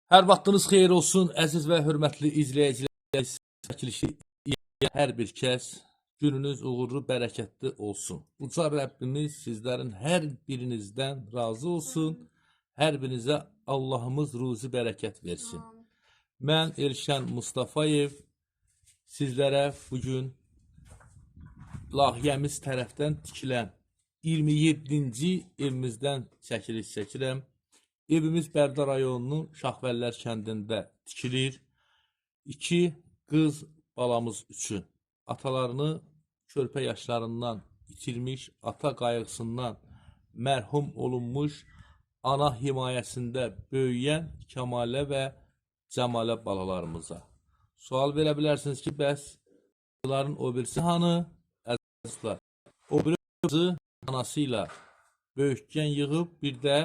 Hər vaxtınız xeyir olsun, əziz və hörmətli izləyicilər. Çəkilişi hər bir kəs gününüz uğurlu, bərəkətli olsun. Uca Rəbbimiz sizlərin hər birinizdən razı olsun. Hər birinizə Allahımız ruzi bərəkət versin. Mən Elşən Mustafayev sizlərə bugün layihəmiz tərəfdən tikilən 27-ci evimizdən çəkiliş çəkirəm. Evimiz Bərdə rayonunun Şahvəllər kəndində tikilir. 2 qız balamız üçün atalarını körpə yaşlarından itirmiş, ata qayğısından mərhum olunmuş, ana himayəsində böyüyən Kəmalə və Cəmalə balalarımıza sual verə bilərsiniz ki, bəs onların o birisi hanı? Əzizlər, o birisi anası ilə böyükən yığıb, bir də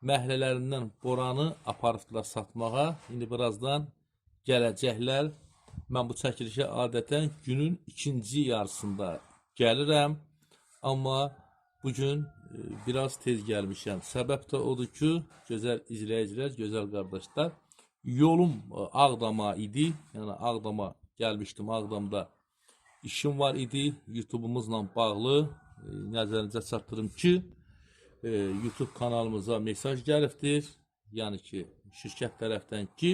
məhlələrindən boranı aparıblar satmağa. İndi birazdan gələcəklər. Mən bu çəkilişə adətən günün ikinci yarısında gəlirəm. Amma bugün biraz tez gəlmişəm. Səbəb də odur ki, gözəl izləyicilər, gözəl qardaşlar, yolum Ağdama idi. Yəni Ağdama gəlmişdim. Ağdamda işim var idi. YouTube'umuzla bağlı nəzərinizə çatdırım ki, YouTube kanalımıza mesaj gəlibdir. Yəni ki, şirkət tərəfdən ki,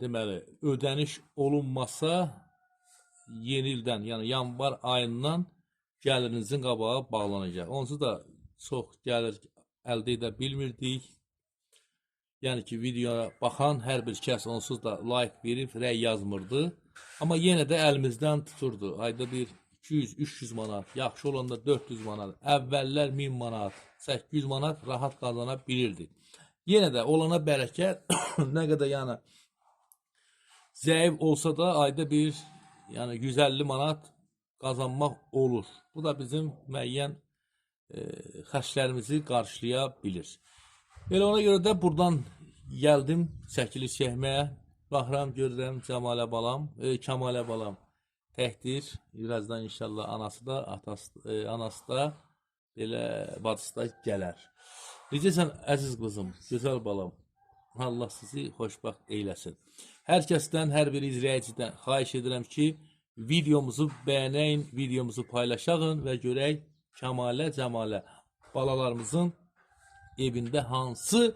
deməli, ödəniş olunmasa yeni ildən, yəni yanvar ayından gəlirinizin qabağı bağlanacaq. Onsuz da çox gəlir əldə edə bilmirdik. Yəni ki, videoya baxan hər bir kəs onsuz da like verib, rəy yazmırdı. Amma yenə də əlimizdən tuturdu. Ayda bir 200-300 manat, yaxşı olanda 400 manat, əvvəllər 1000 manat, 800 manat rahat qazana bilirdi. Yenə də olana bərəkət, nə qədər yəni zəif olsa da ayda bir yəni 150 manat qazanmaq olur. Bu da bizim müəyyən xərclərimizi qarşılaya bilir. Elə ona görə də buradan gəldim çəkiliş çəkməyə. Baxıram, görürəm Cəmalə balam, Kəmalə balam təkdir. Birazdan inşallah anası da, anası da, belə bacısı da gələr. Necəsən əziz qızım, gözəl balam? Allah sizi xoşbəxt eyləsin. Hər kəsdən, hər bir izləyicidən xahiş edirəm ki, videomuzu bəyənəyin, videomuzu paylaşağın və görək Kəmalə, Cəmalə balalarımızın evində hansı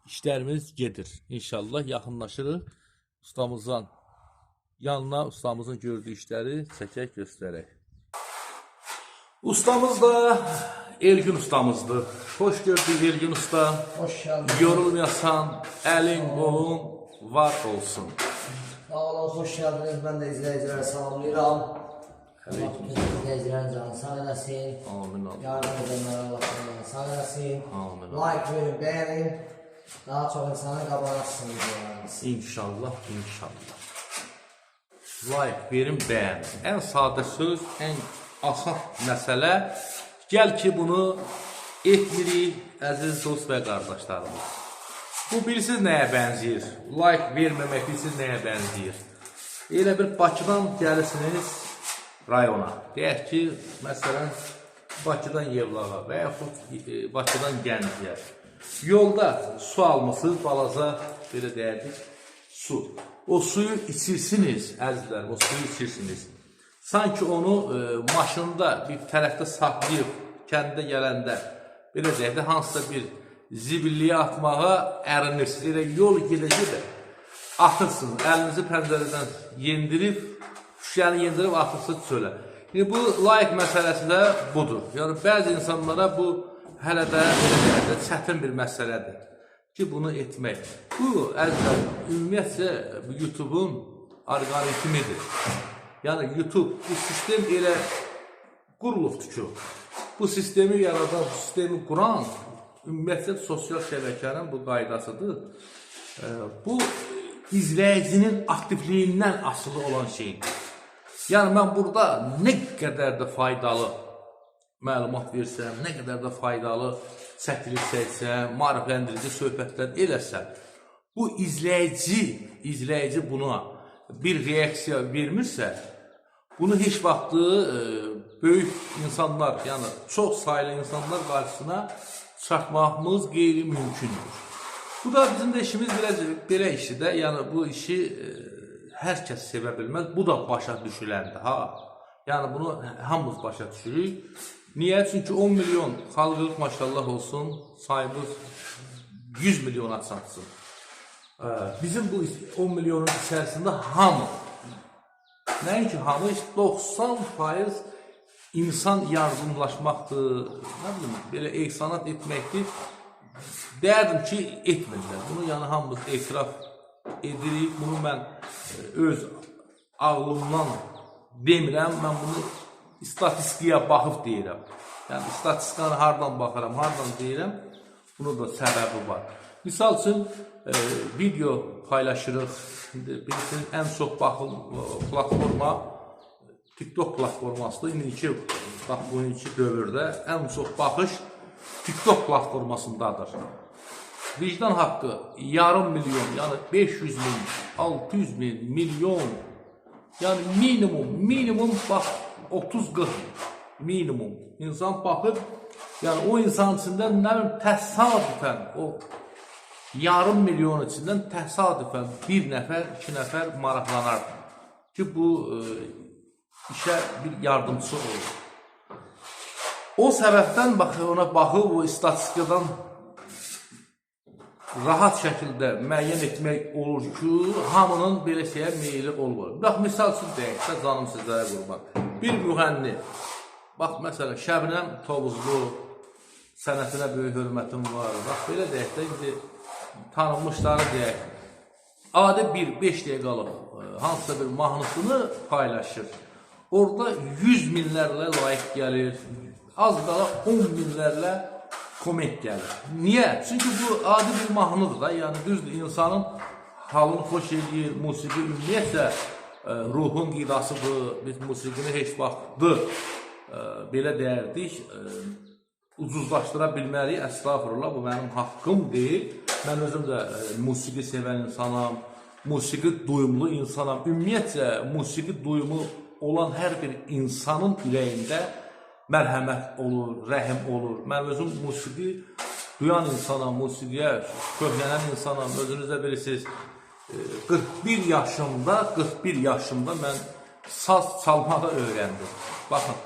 işlərimiz gedir. İnşallah yaxınlaşırıq ustamızdan yanına, ustamızın gördüyü işləri çəkək, göstərək. Ustamız da Elgün ustamızdır. Hoş gördük Elgün usta. Hoş geldin. Yorulmayasan, əlin, qolun var olsun. Sağ olun, hoş geldiniz. Ben de izleyicilere salamlayıram. İzleyicilerin canı sağ eləsin. Amin. Yardım edenlere Allah'ın sağ eləsin. Amin. Like verin, beğenin. Daha çok insanın qabağına çıxsın. İnşallah, inşallah. Like verin, bəyən. Ən sadə söz, ən asas məsələ. Gəl ki, bunu etmirik, əziz dost və qardaşlarımız. Bu bilirsiniz nəyə bənzəyir? Like verməmək bilirsiniz nəyə bənzəyir? Elə bir Bakıdan gəlirsiniz rayona. Deyək ki, məsələn, Bakıdan Yevlağa və yaxud Bakıdan Gəncəyə. Yolda su almışsınız, balaca, belə deyərdik, su. O suyu içirsiniz, əzizlər, o suyu içirsiniz. Sanki onu maşında bir tərəfdə saxlayıb, kəndə gələndə, belə deyək də, hansısa bir zibilliyə atmağa ərinirsiniz. Elə yol gedəcək də atırsınız, əlinizi pəncərədən yendirib, şüşəni yendirib atırsınız çölə. Yəni, bu layiq məsələsi də budur. Yəni, bəzi insanlara bu hələ də çətin bir məsələdir ki, bunu etmək. Bu, əzizlər, ümumiyyətcə YouTube-un alqoritmidir. Yəni, YouTube, bu sistem elə qurulubdur ki, bu sistemi yaradan, bu sistemi quran, ümumiyyətcə sosial şəbəkənin bu qaydasıdır. Bu, izləyicinin aktivliyindən asılı olan şeydir. Yəni, mən burada nə qədər də faydalı məlumat versəm, nə qədər də faydalı çəkilir çəksəm, maarifləndirici söhbətlər eləsəm, bu izləyici buna bir reaksiya vermirsə, bunu heç vaxtı böyük insanlar, yəni çox sayılı insanlar qarşısına çıxartmağımız qeyri-mümkündür. Bu da bizim də işimiz belə işdir də. Yəni bu işi hər kəs sevə bilməz. Bu da başa düşüləndir ha. Yəni bunu hamımız başa düşürük. Niyə? Çünki 10 milyon xalqımız maşallah olsun, sayımız 100 milyona çatsın. Bizim bu 10 milyonun içərisində hamı, nəinki hamı, 90% insan yardımlaşmaqdır, nə bilim, belə ehsanat etməkdir. Deyərdim ki, etmirlər. Bunu yəni hamımız etiraf edirik. Bunu mən öz ağlımdan demirəm. Mən bunu istatistikaya baxıb deyirəm. Yəni istatistikanı hardan baxıram, hardan deyirəm. Bunun da səbəbi var. Misal üçün video paylaşırıq. Bilirsiniz, ən çox baxıl platforma TikTok platformasıdır. İndiki dövrdə ən çox baxış TikTok platformasındadır. Vicdan haqqı yarım milyon, yəni 500 min, 600 min, milyon, yəni minimum bax 30-40 minimum insan baxır. Yəni o insan içində nə bilim təsadüfən o yarım milyon içindən təsadüfən bir nəfər, iki nəfər maraqlanar ki bu işə bir yardımcı olur. O səbəbdən ona baxıb o statistikadan rahat şəkildə müəyyən etmək olur ki, hamının belə şeyə meyili olur. Bax, misal üçün deyək də, canım sizlərə qurban. Bir müğənni, bax, məsələn, Şəbnəm Tovuzlu sənətinə böyük hörmətim var. Bax, belə deyək də, indi tanınmışları deyək. Adi 5 dəqiqəlıq hansısa bir mahnısını paylaşır. Orada 100 minlərlə like gəlir. Az qala 10 minlərlə komment gəlir. Niyə? Çünki bu adi bir mahnıdır da. Yəni düzdür, insanın halını xoş edir. Musiqi ümumiyyətlə ruhun qidasıdır. Biz musiqini heç vaxtdır belə deyərdik. Ucuzlaşdıra bilməliyik. Əstağfurullah, bu mənim haqqım deyil. Mən özüm də musiqi sevən insanam. Musiqi duyumlu insanam. Ümumiyyətlə musiqi duyumu olan hər bir insanın ürəyində mərhəmət olur, rəhim olur. Mən özüm musiqi duyan insanam, musiqiyə köklənən insanam. Özünüz də bilirsiniz, 41 yaşımda mən saz çalmağı öyrəndim. Baxın,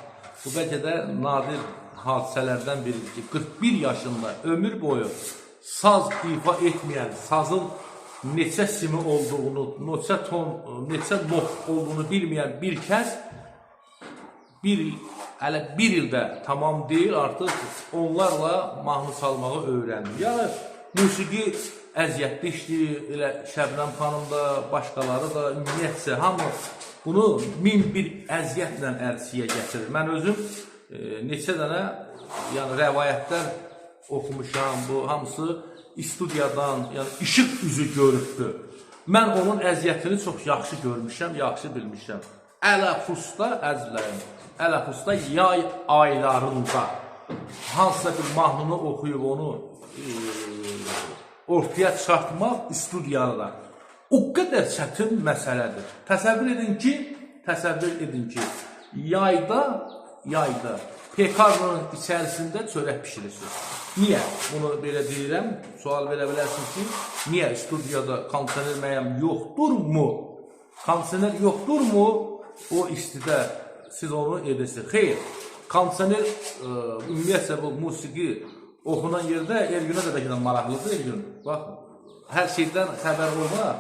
bu bəlkə də nadir hadisələrdən biridir ki, 41 yaşında ömür boyu saz ifa etməyən, sazın neçə simi olduğunu, neçə ton, neçə not olduğunu bilməyən bir kəs hələ bir ildə tamam deyil, artıq onlarla mahnı çalmağı öyrəndim. Yəni, musiqi əziyyətli işdir, elə Şəbnəm xanım da, başqaları da, ümumiyyətcə, hamı bunu min bir əziyyətlə ərsiyə gətirir. Mən özüm neçə dənə rəvayətlər oxumuşam, bu hamısı studiyadan, yəni işıq üzü görübdür. Mən onun əziyyətini çox yaxşı görmüşəm, yaxşı bilmişəm. Ələxüsda, əzizlərim, ələxüsda yay aylarında hansısa bir mahnını oxuyub onu ortaya çıxartmaq studiyada o qədər çətin məsələdir. Təsəvvür edin ki, yayda pekarnın içərisində çörək pişirirsiniz. Niyə? Bunu belə deyirəm, sual verə bilərsiniz ki, niyə studiyada kondisioner məyəm yoxdurmu? Kondisioner yoxdurmu? O istidə siz onu edirsiniz. Xeyr, kondisioner ümumiyyətlə bu musiqi oxunan yerdə Ergünə də bəlkə maraqlıdır Ergün. Bax, hər şeydən xəbər olmaq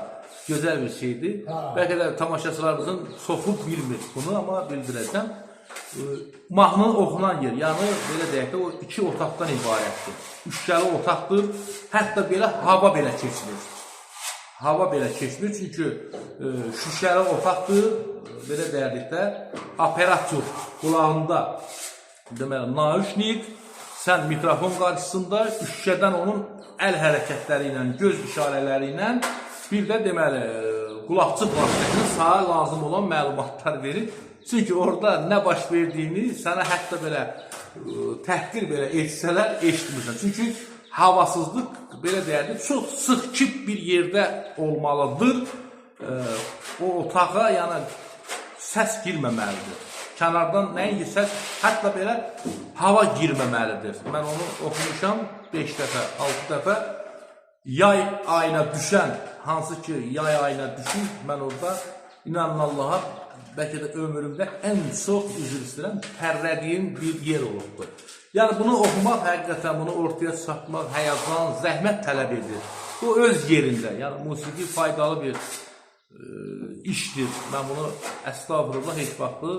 gözəl bir şeydir. Bəlkə də tamaşaçılarımızın çoxu bilmir bunu, amma bildirəcəm. Mahnı oxunan yer, yəni belə deyək də o iki otaqdan ibarətdir. Üçgəli otaqdır, hətta belə hava belə keçilir. Hava belə keçmir, çünki şüşəli otaqdır, belə deyərdik də, operator qulağında, deməli, nauşnik, sən mikrofon qarşısında şüşədən onun əl hərəkətləri ilə, göz işarələri ilə, bir də deməli, qulaqçıq vasitəsilə sana lazım olan məlumatlar verir. Çünki orada nə baş verdiyini sənə hətta belə təhqir belə etsələr eşitmirsən. Çünki havasızlıq, belə deyərdik, çox sıx kip bir yerdə olmalıdır. O otağa yəni səs girməməlidir. Kənardan nəinki səs, hətta belə hava girməməlidir. Mən onu oxumuşam 5 dəfə, 6 dəfə. yay ayına düşən, hansı ki yay ayına düşür, mən orada inanın Allaha bəlkə də ömrümdə ən çox üzr istəyirəm, tərlədiyim bir yer olubdur. Yəni bunu oxumaq, həqiqətən bunu ortaya çıxartmaq, həyatdan zəhmət tələb edir. Bu öz yerində, yəni musiqi faydalı bir işdir. Mən bunu əstağfurullah heç vaxtı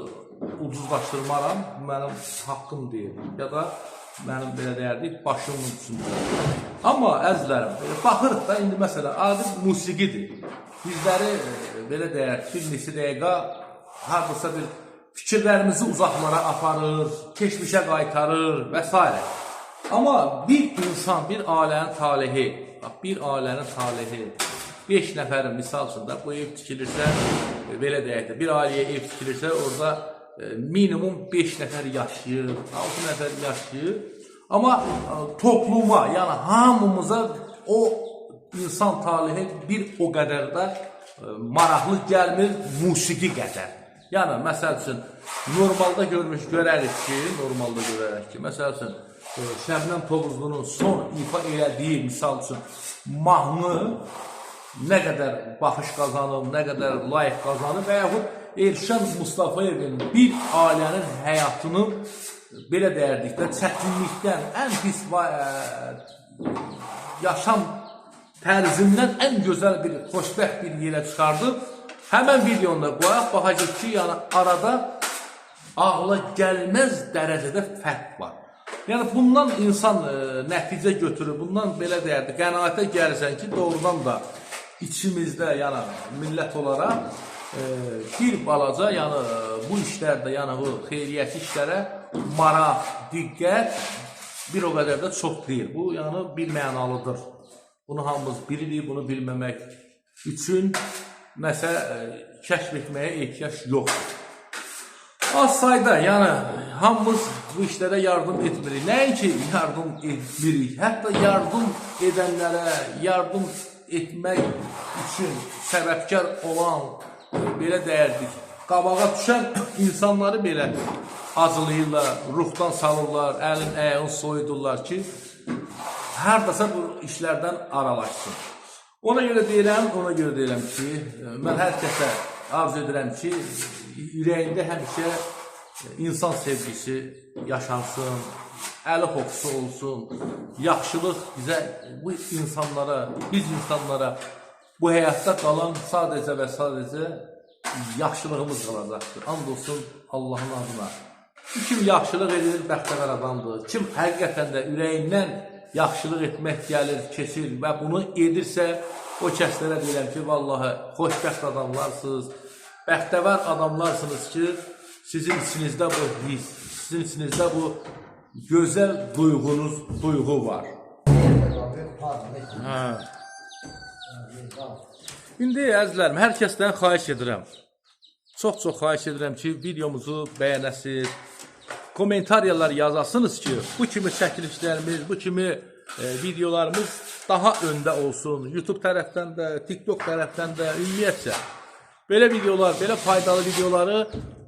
ucuzlaşdırmaram, mənim haqqım deyil. Ya da mənim belə deyərdik, başımın üstündə. Amma əzizlərim, baxırıq da indi məsələn, adi musiqidir. Bizləri belə deyək, bir neçə dəqiqə hardasa bir fikirlərimizi uzaqlara aparır, keçmişə qaytarır və s. Amma bir insan, bir ailənin talehi, bir ailənin talehi, 5 nəfərin misal üçün də bu ev tikilirsə, belə deyək də, bir ailəyə ev tikilirsə, orada minimum 5 nəfər yaşayır, 6 nəfər yaşayır. Amma topluma, yəni hamımıza o insan talehi bir o qədər də maraqlı gəlmir, musiqi qədər. Yəni, məsəl üçün, normalda görərik ki, məsəl üçün, Şəbnəm Tovuzlunun son ifa elədiyi, misal üçün, mahnı nə qədər baxış qazanıb, nə qədər layıq qazanıb və yaxud Elşən Mustafayevin bir ailənin həyatını, belə deyərdikdə, çətinlikdən, ən pis yaşam tərzindən ən gözəl bir, xoşbəxt bir yerə çıxardıb, həmən videonda qoyaq, baxacaq ki, yəni arada ağla gəlməz dərəcədə fərq var. Yəni bundan insan nəticə götürür, bundan belə deyərdi, qənaətə gəlirsən ki, doğrudan da içimizdə, yəni millət olaraq bir balaca, yəni bu işlərdə, yəni bu xeyriyyəti işlərə maraq, diqqət bir o qədər də çox deyil. Bu, yəni bir mənalıdır. Bunu hamımız bilirik, bunu bilməmək üçün nəsə kəşf etməyə ehtiyac yoxdur. Az sayda, yəni hamımız bu işlərə yardım etmirik. Nəinki yardım etmirik, hətta yardım edənlərə yardım etmək üçün səbəbkar olan, belə deyərdik, qabağa düşən insanları belə acılayırlar, ruhdan salırlar, əlin əyəyin soyudurlar ki, hərdəsə bu işlərdən aralaşsın. Ona görə deyirəm ki, mən hər kəsə arzu edirəm ki, ürəyində həmişə insan sevgisi yaşansın, əli xoxusu olsun, yaxşılıq bizə, biz insanlara bu həyatda qalan sadəcə və sadəcə yaxşılığımız qalacaqdır. And olsun Allahın adına. Kim yaxşılıq edir, bəxtəvər adamdır. Kim həqiqətən də ürəyindən yaxşılıq etmək gəlir, keçir və bunu edirsə, o kəslərə deyirəm ki, vallahi xoşbəxt adamlarsınız, bəxtəvər adamlarsınız ki, sizin içinizdə bu his, sizin içinizdə bu gözəl duyğu var. İndi əzizlərim, hər kəsdən xahiş edirəm. Çox xahiş edirəm ki, videomuzu bəyənəsiniz, komentariyalar yazasınız ki, bu kimi çəkilişlərimiz, bu kimi videolarımız daha öndə olsun. YouTube tərəfdən də, TikTok tərəfdən də, ümumiyyətcə. Belə videolar, belə faydalı videoları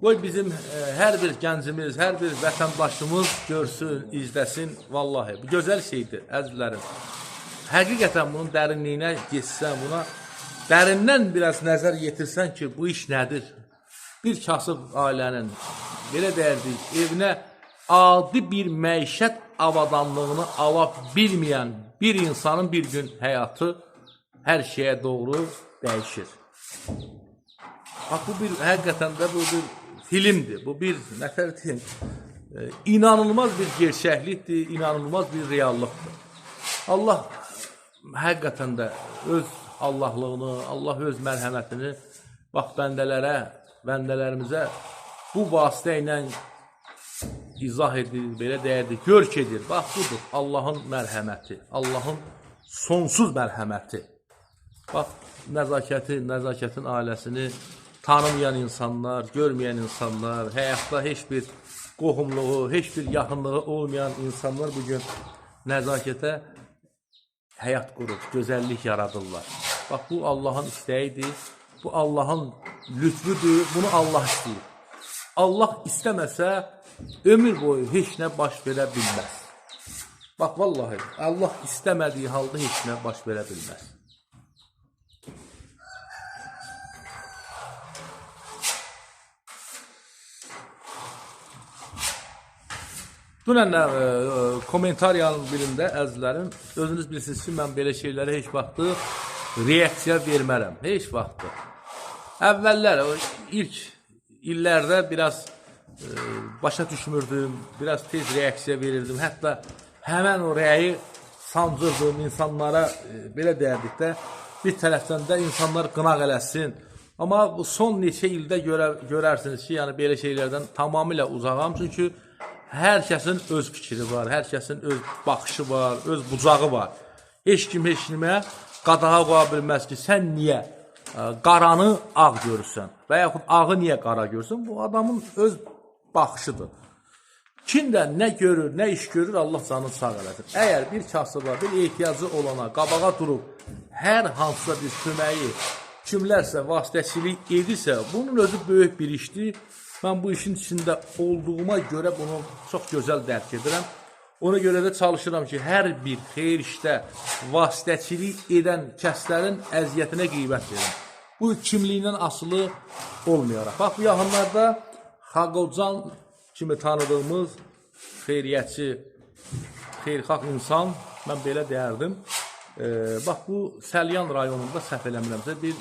qoy bizim hər bir gəncimiz, hər bir vətəndaşımız görsün, izləsin. Vallahi, bu gözəl şeydir, əzizlərim. Həqiqətən bunun dərinliyinə geçsən, buna dərindən biraz nəzər yetirsən ki, bu iş nədir? Bir kasıb ailənin, belə deyərdik, evinə adi bir məişət avadanlığını ala bilməyən bir insanın bir gün həyatı hər şeyə doğru dəyişir. Bu bir, həqiqətən də bu bir filmdir, bu bir, nətər deyim, inanılmaz bir gerçəklikdir, inanılmaz bir reallıqdır. Allah həqiqətən də öz Allahlığını, Allah öz mərhəmətini bax bəndələrimizə bu vasitə ilə izah edir, belə deyərdik, görk edir. Bax, budur Allahın mərhəməti, Allahın sonsuz mərhəməti. Bax, nəzakətin ailəsini tanımayan insanlar, görməyən insanlar, həyatda heç bir qohumluğu, heç bir yaxınlığı olmayan insanlar bugün nəzakətə həyat qurur, gözəllik yaradırlar. Bax, bu Allahın istəyidir, bu Allahın lütfüdür, bunu Allah istəyir. Allah istəməsə, ömür boyu heç nə baş verə bilməz. Bax, vallahi, Allah istəmədiyi halda heç nə baş verə bilməz. Dünən komentariyanın birində əzizlərim, özünüz bilirsiniz ki, mən belə şeylərə heç vaxtı reaksiya vermərəm. Heç vaxtı. Əvvəllər, ilk illərdə biraz başa düşmürdüm, biraz tez reaksiya verirdim. Hətta həmən o rəyi sancırdım insanlara, belə deyərdikdə, bir tərəfdən də insanlar qınaq eləsin. Amma bu son neçə ildə görərsiniz ki, yəni belə şeylərdən tamamilə uzağam. Çünki hər kəsin öz fikri var, hər kəsin öz baxışı var, öz bucağı var. Heç kim heç kimə qadağa qoya bilməz ki, sən niyə qaranı ağ görürsən və yaxud ağı niyə qara görürsən? Bu adamın öz baxışıdır. Kim də nə görür, nə iş görür, Allah canını sağ eləsin. Əgər bir kasıba, bir ehtiyacı olana qabağa durub hər hansısa bir köməyi kimlərsə vasitəçilik edirsə, bunun özü böyük bir işdir. Mən bu işin içində olduğuma görə bunu çox gözəl dərk edirəm. Ona görə də çalışıram ki, hər bir xeyir işdə vasitəçilik edən kəslərin əziyyətinə qiymət verim. Bu kimliyindən asılı olmayaraq. Bax, bu yaxınlarda Xaqocan kimi tanıdığımız xeyriyyətçi, xeyirxah insan, mən belə deyərdim. Bax, bu Səlyan rayonunda səhv eləmirəmsə, bir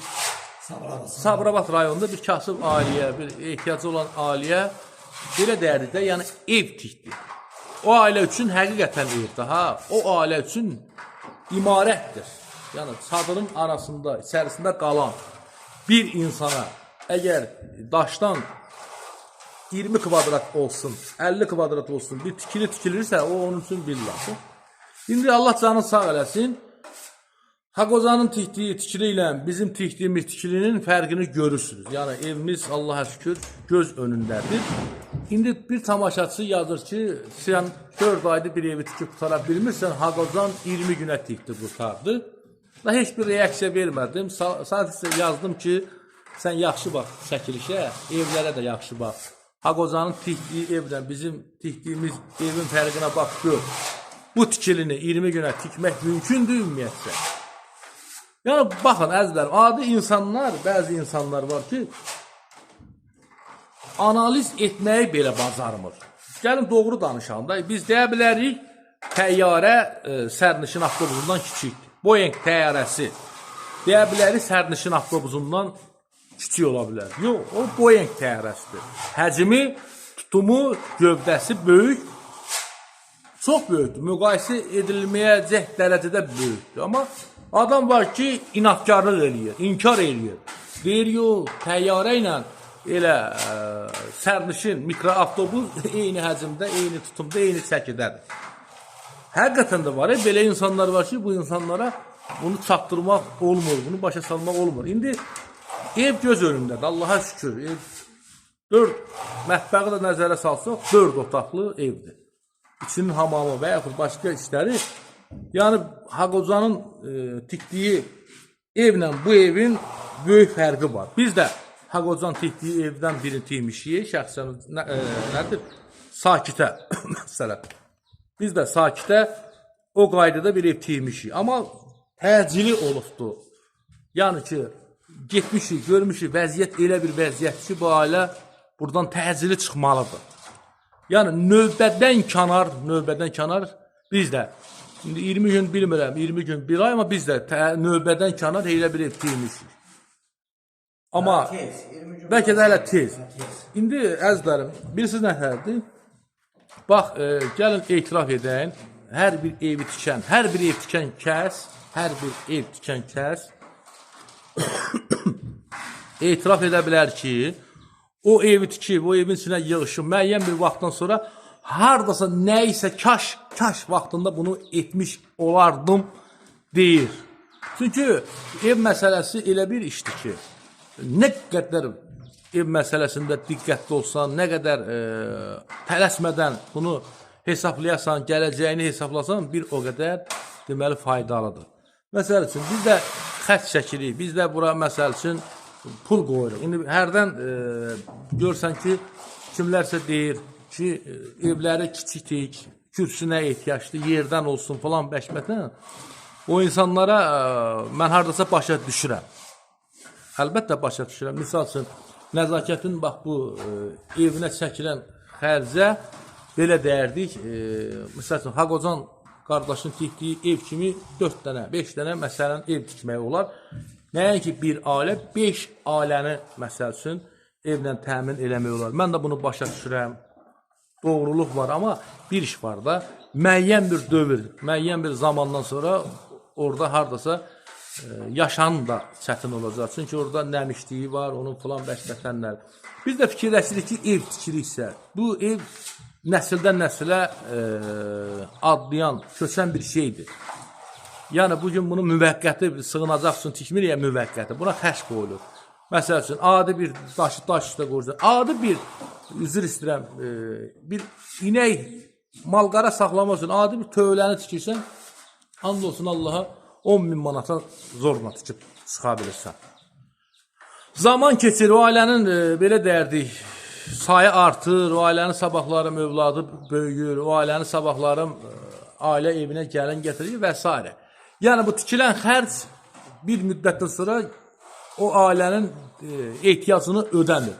Sabirabad rayonunda bir kasıb ailəyə, bir ehtiyacı olan ailəyə belə deyərdikdə, yəni ev tikdi. O ailə üçün həqiqətən evdir, ha? O ailə üçün imarətdir. Yəni, çadırın arasında, içərisində qalan bir insana əgər daşdan 20 kvadrat olsun, 50 kvadrat olsun, bir tikilirsə, o onun üçün billadır. İndi Allah canını sağ eləsin. Xaqocanın tikdiyi tikili ilə bizim tikdiyimiz tikilinin fərqini görürsünüz. Yəni, evimiz Allah'a şükür göz önündədir. İndi bir tamaşaçı yazır ki, sən 4 ayda bir evi tikib tutara bilmirsən, Xaqocan 20 günə tikdi, qurtardı. Heç bir reaksiya vermədim. Sadəcə yazdım ki, sən yaxşı bax çəkilişə, evlərə də yaxşı bax. Xaqocanın tikdiyi evlə bizim tikdiyimiz evin fərqinə bax, gör. Bu tikilini 20 günə tikmək mümkündür ümumiyyətlə. Yəni, baxın, əzizlərim, adi insanlar, bəzi insanlar var ki, analiz etməyi belə bacarmır. Gəlin, doğru danışalım da, biz deyə bilərik, təyyarə sərnişin avtobusundan kiçikdir. Boeing təyyarəsi deyə bilərik, sərnişin avtobusundan kiçik ola bilər. Yox, o Boeing təyyarəsidir. Həcmi, tutumu, gövdəsi böyük, çox böyükdür. Müqayisə edilməyəcək dərəcədə böyükdür. Amma adam var ki, inatkarlıq eləyir, inkar eləyir. Deyir, yox, təyyarə ilə elə sərnişin, mikroavtobus eyni həcmdə, eyni tutumda, eyni çəkidədir. Həqiqətən də var, belə insanlar var ki, bu insanlara bunu çatdırmaq olmur, bunu başa salmaq olmur. İndi ev göz önündədir, Allah'a şükür. 4 mətbəqi də nəzərə salsaq, 4 otaqlı evdir. İçinin hamamı və yaxud başqa işləri, yəni Xaqocanın tikdiyi evlə bu evin böyük fərqi var. Biz də Xaqocan tikdiyi evdən birini tikmişik, şəxsən nədir? Sakitə, məsələn. Biz də Sakitə o qaydada bir ev tikmişik. Amma təcili olubdur. Yəni ki, getmişik, görmüşük, vəziyyət elə bir vəziyyət ki, bu ailə buradan təcili çıxmalıdır. Yəni, növbədən kənar biz də, indi 20 gün bilmirəm, 20 gün, bir ay, amma biz də növbədən kənar elə bir ev tikmişik. Amma, bəlkə də hələ tez. İndi, əzizlərim, bilirsiniz nətərdir? Bax, gəlin etiraf edəyin, hər bir ev tikən kəs, etiraf edə bilər ki, o evi tikib, o evin içinə yığışıb, müəyyən bir vaxtdan sonra haradasa nəyisə kaş vaxtında bunu etmiş olardım deyir. Çünki ev məsələsi elə bir işdir ki, nə qədər ev məsələsində diqqətli olsan, nə qədər tələsmədən bunu hesablayasan, gələcəyini hesablasan, bir o qədər deməli faydalıdır. Məsəl üçün, biz də xətt çəkirik, biz də bura məsəl üçün pul qoyuruq. İndi hərdən görsən ki, kimlərsə deyir ki, evləri kiçikdik, kürsüne ehtiyaclı, yerdən olsun falan bəşmətən. O insanlara mən hardasa başa düşürəm. Əlbəttə başa düşürəm. Misal üçün, nəzakətin bax bu evinə çəkilən xərcə belə deyərdik. Misal üçün, Haqocan qardaşın tikdiyi ev kimi 4 dənə, 5 dənə məsələn ev tikmək olar. Nəinki bir ailə, 5 ailəni məsəl üçün evlə təmin eləmək olar. Mən də bunu başa düşürəm. Doğruluq var, amma bir iş var da, müəyyən bir dövr, müəyyən bir zamandan sonra orada hardasa yaşam da çətin olacaq. Çünki orada nəmişliyi var, onun falan bəşbətənlər. Biz də fikirləşirik ki, ev tikiriksə, bu ev nəsildən nəsilə adlayan, köçən bir şeydir. Yəni, bugün bunu müvəqqəti sığınacaq üçün tikmir ya müvəqqəti, buna xəş qoyulur. Məsəl üçün, adi bir daş üstə qoyursan, adi bir, üzr istəyirəm, bir inək, malqara saxlamaq üçün adi bir tövləni tikirsən, and olsun Allaha 10.000 manata zorla tikib çıxa bilirsən. Zaman keçir, o ailənin belə deyərdik, sayı artır, o ailənin sabahlarım övladı böyüyür, o ailənin sabahlarım ailə evinə gəlin gətirir və s. Yəni, bu tikilən xərc bir müddətdən sonra o ailənin ehtiyacını ödəmir.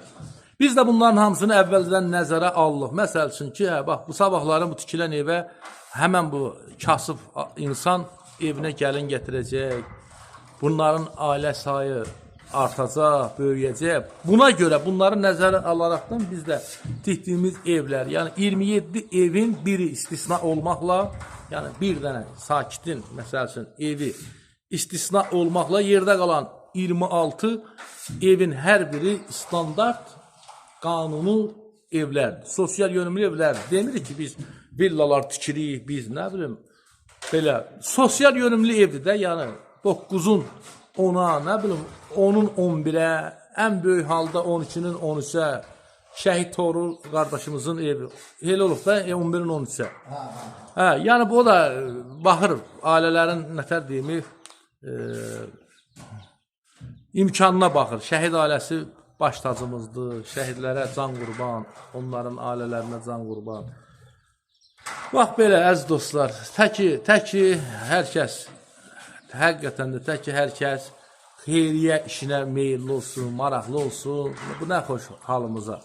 Biz də bunların hamısını əvvəldən nəzərə alırıq. Məsəl üçün ki, bax, bu sabahların bu tikilən evə həmən bu kasıb insan evinə gəlin gətirəcək. Bunların ailə sayı artacaq, böyüyəcək. Buna görə bunları nəzərə alaraqdan biz də tikdiyimiz evlər, yəni 27 evin biri istisna olmaqla, yəni bir dənə sakitin, məsəl üçün, evi istisna olmaqla yerdə qalan 26 evin hər biri standart qanunu evlərdir. Sosial yönümlü evlərdir. Demirik ki, biz villalar tikirik, biz nə bilim, belə sosial yönümlü evdir də, yəni 9-un 10-a, nə bilim, 10-un 11-ə, ən böyük halda 12-nin 13-ə, Şəhid Torul qardaşımızın evi, elə olub da 11-in 13-ə. Yəni bu da baxır, ailələrin nətər deyimi, imkanına baxır. Şəhid ailəsi baş tacımızdır, şəhidlərə can qurban, onların ailələrinə can qurban. Bax belə, əziz dostlar, tək ki, hər kəs, həqiqətən də tək ki, hər kəs xeyriyyə işinə meyilli olsun, maraqlı olsun, bu nə xoş halımıza.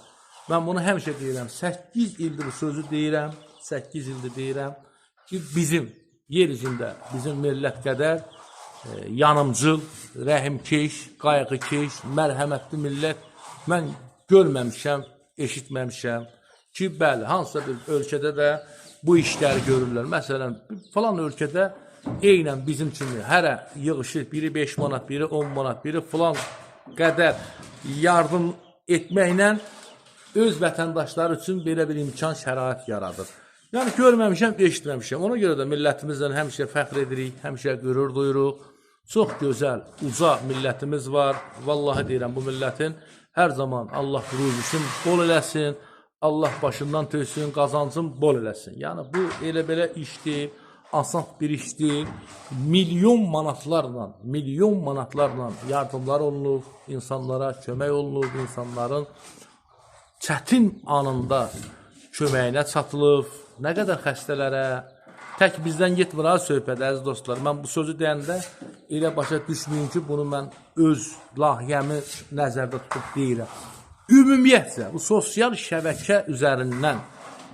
Mən bunu həmişə deyirəm, 8 ildir bu sözü deyirəm, 8 ildir deyirəm ki, bizim yer üzündə, bizim millət qədər yanımcıl, rəhimkeş, qayğıkeş, mərhəmətli millət mən görməmişəm, eşitməmişəm ki, bəli, hansısa bir ölkədə də bu işləri görürlər. Məsələn, falan ölkədə eynən bizim kimi hərə yığışır, biri 5 manat, biri 10 manat, biri falan qədər yardım etməklə öz vətəndaşları üçün belə bir imkan şərait yaradır. Yəni, görməmişəm, eşitməmişəm. Ona görə də millətimizlə həmişə fəxr edirik, həmişə qürur duyuruq. Çox gözəl, uca millətimiz var. Vallahi deyirəm, bu millətin hər zaman Allah ruzusunu bol eləsin, Allah başından töysün, qazancın bol eləsin. Yəni, bu elə belə işdir, asan bir işdir. Milyon manatlarla yardımlar olunur, insanlara kömək olunur, insanların çətin anında köməyinə çatılıb, nə qədər xəstələrə, tək bizdən getmir ha söhbət, əziz dostlar. Mən bu sözü deyəndə elə başa düşməyin ki, bunu mən öz layihəmi nəzərdə tutub deyirəm. Ümumiyyətcə, bu sosial şəbəkə üzərindən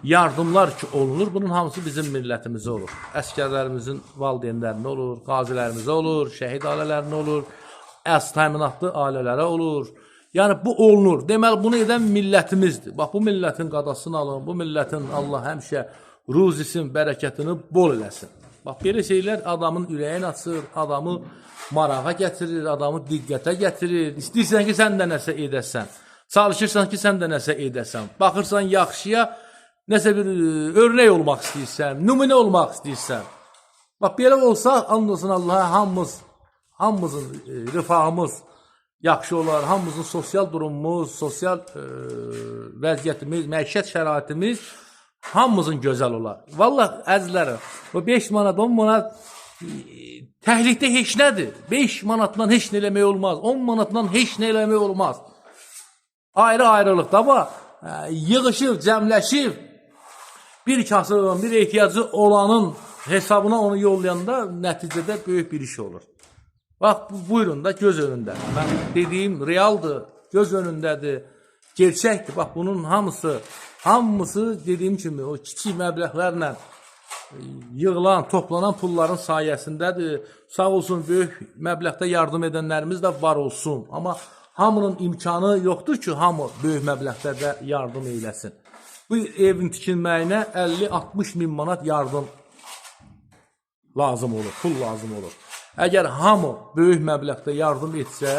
yardımlar ki olunur, bunun hamısı bizim millətimizə olur. Əskərlərimizin valideynlərinə olur, qazilərimizə olur, şəhid ailələrinə olur, əz təminatlı ailələrə olur. Yəni, bu olunur. Deməli, bunu edən millətimizdir. Bax, bu millətin qadasını alın, bu millətin Allah həmişə ruzisin, bərəkətini bol eləsin. Bax, belə şeylər adamın ürəyin açır, adamı marağa gətirir, adamı diqqətə gətirir. İstəyirsən ki, sən də nəsə edəsən. Çalışırsan ki, sən də nəsə edəsən. Baxırsan yaxşıya, nəsə bir örnək olmaq istəyirsən, nümunə olmaq istəyirsən. Bax, belə olsa, and olsun Allaha, hamımızın rifahımız yaxşı olar, hamımızın sosial durumumuz, sosial vəziyyətimiz, məişət şəraitimiz hamımızın gözəl olar. Vallahi, əzizlərəm, o 5 manat, 10 manat təhlikdə heç nədir? 5 manatla heç nə eləmək olmaz, 10 manatla heç nə eləmək olmaz. Ayrı-ayrılıqda, amma yığışıb, cəmləşib, bir kasıbın, bir ehtiyacı olanın hesabına onu yollayanda nəticədə böyük bir iş olur. Bax, buyurun da göz önündə. Mən dediyim realdır, göz önündədir, gerçəkdir. Bax, bunun hamısı dediyim kimi o kiçik məbləğlərlə yığılan, toplanan pulların sayəsindədir. Sağ olsun, böyük məbləğdə yardım edənlərimiz də var olsun. Amma hamının imkanı yoxdur ki, hamı böyük məbləğdə də yardım eyləsin. Bu evin tikilməyinə 50-60 min manat yardım lazım olur, pul lazım olur. Əgər hamı böyük məbləğdə yardım etsə,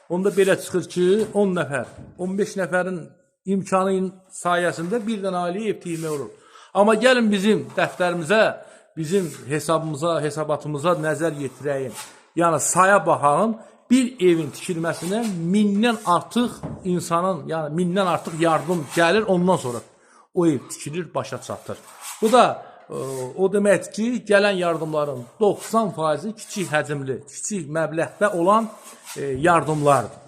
onda belə çıxır ki, 10 nəfər, 15 nəfərin imkanı sayəsində bir dənə ailəyə ev tikmək olur. Amma gəlin bizim dəftərimizə, bizim hesabatımıza nəzər yetirəyim. Yəni saya baxalım, bir evin tikilməsinə 1000-dən artıq insanın, yəni 1000-dən artıq yardım gəlir, ondan sonra o ev tikilir, başa çatır. Bu da o deməkdir ki, gələn yardımların 90%-i kiçik həcmli, kiçik məbləğdə olan yardımlardır.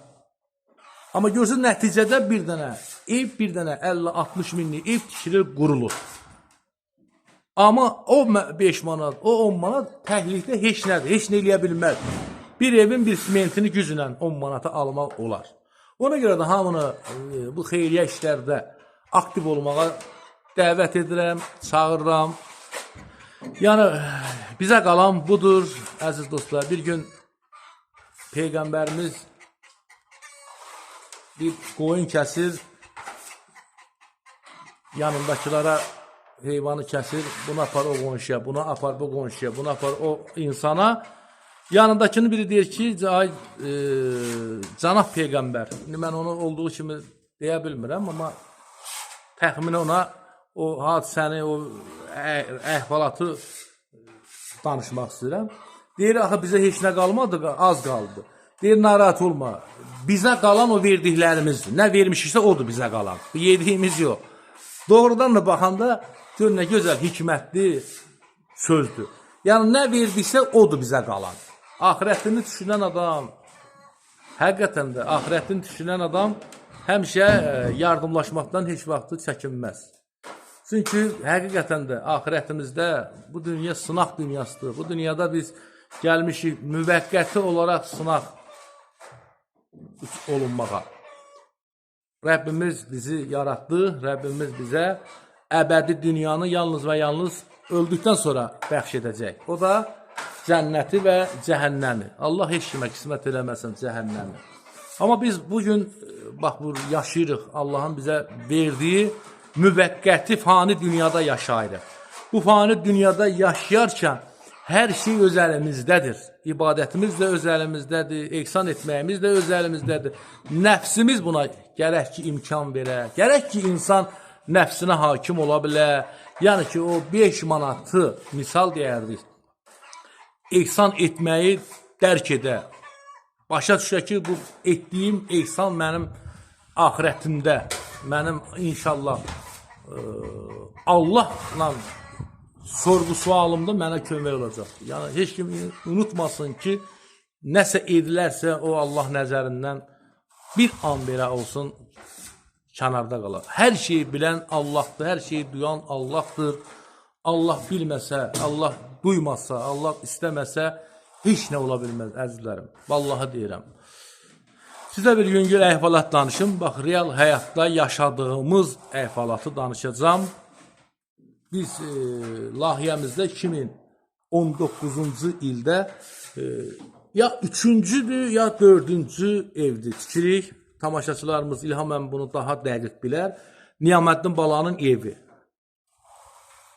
Amma görürsünüz, nəticədə bir dənə ev, bir dənə 50-60 minlik ev tikilir, qurulur. Amma o 5 manat, o 10 manat təhlikdə heç nədir, heç nə eləyə bilməz. Bir evin bir simentini güclə 10 manata almaq olar. Ona görə də hamını bu xeyriyyə işlərdə aktiv olmağa dəvət edirəm, çağırıram. Yəni, bizə qalan budur, əziz dostlar. Bir gün Peyğəmbərimiz bir qoyun kəsir, yanındakılara heyvanı kəsir, bunu apar o qonşuya, bunu apar bu qonşuya, bunu apar o insana. Yanındakını biri deyir ki, Cənab Peyğəmbər, mən onu olduğu kimi deyə bilmirəm, amma təxminə ona o hadisəni, o əhvalatı danışmaq istəyirəm. Deyir, axı bizə heç nə qalmadı, az qaldı. Deyir, narahat olma, bizə qalan o verdiklərimizdir. Nə vermişiksə odur bizə qalan. Yediyimiz yox. Doğrudan da baxanda gör nə gözəl, hikmətli sözdür. Yəni, nə verdiksə odur bizə qalan. Ahirətini düşünən adam, həqiqətən də ahirətini düşünən adam həmişə yardımlaşmaqdan heç vaxtı çəkinməz. Çünki həqiqətən də ahirətimizdə bu dünya sınaq dünyasıdır. Bu dünyada biz gəlmişik müvəqqəti olaraq sınaq olunmağa. Rəbbimiz bizi yaratdı, Rəbbimiz bizə əbədi dünyanı yalnız və yalnız öldükdən sonra bəxş edəcək. O da cənnəti və cəhənnəmi. Allah heç kimə qismət eləməsin cəhənnəmi. Amma biz bugün bax, yaşayırıq, Allahın bizə verdiyi müvəqqəti fani dünyada yaşayırıq. Bu fani dünyada yaşayarkən hər şey öz əlimizdədir. İbadətimiz də öz əlimizdədir, ehsan etməyimiz də öz əlimizdədir. Nəfsimiz buna gərək ki, imkan verə, gərək ki, insan nəfsinə hakim ola bilə. Yəni ki, o 5 manatı, misal deyərdik, ehsan etməyi dərk edə. Başa düşə ki, bu etdiyim ehsan mənim ahirətimdə, mənim inşallah Allahla sorğu sualımda mənə kömək olacaq. Yəni, heç kim unutmasın ki, nəsə edilərsə o Allah nəzərindən bir an belə olsun kənarda qalar. Hər şeyi bilən Allahdır, hər şeyi duyan Allahdır. Allah bilməsə, Allah duymasa, Allah istəməsə heç nə ola bilməz, əzizlərim. Vallahi deyirəm. Sizə bir yüngül əhvalat danışım. Bax, real həyatda yaşadığımız əhvalatı danışacağım. Biz layihəmizdə 2019-cu ildə ya 3-cüdür, ya 4-cü evdir tikirik. Tamaşaçılarımız İlham mən bunu daha dəqiq bilər. Niyaməddin balanın evi.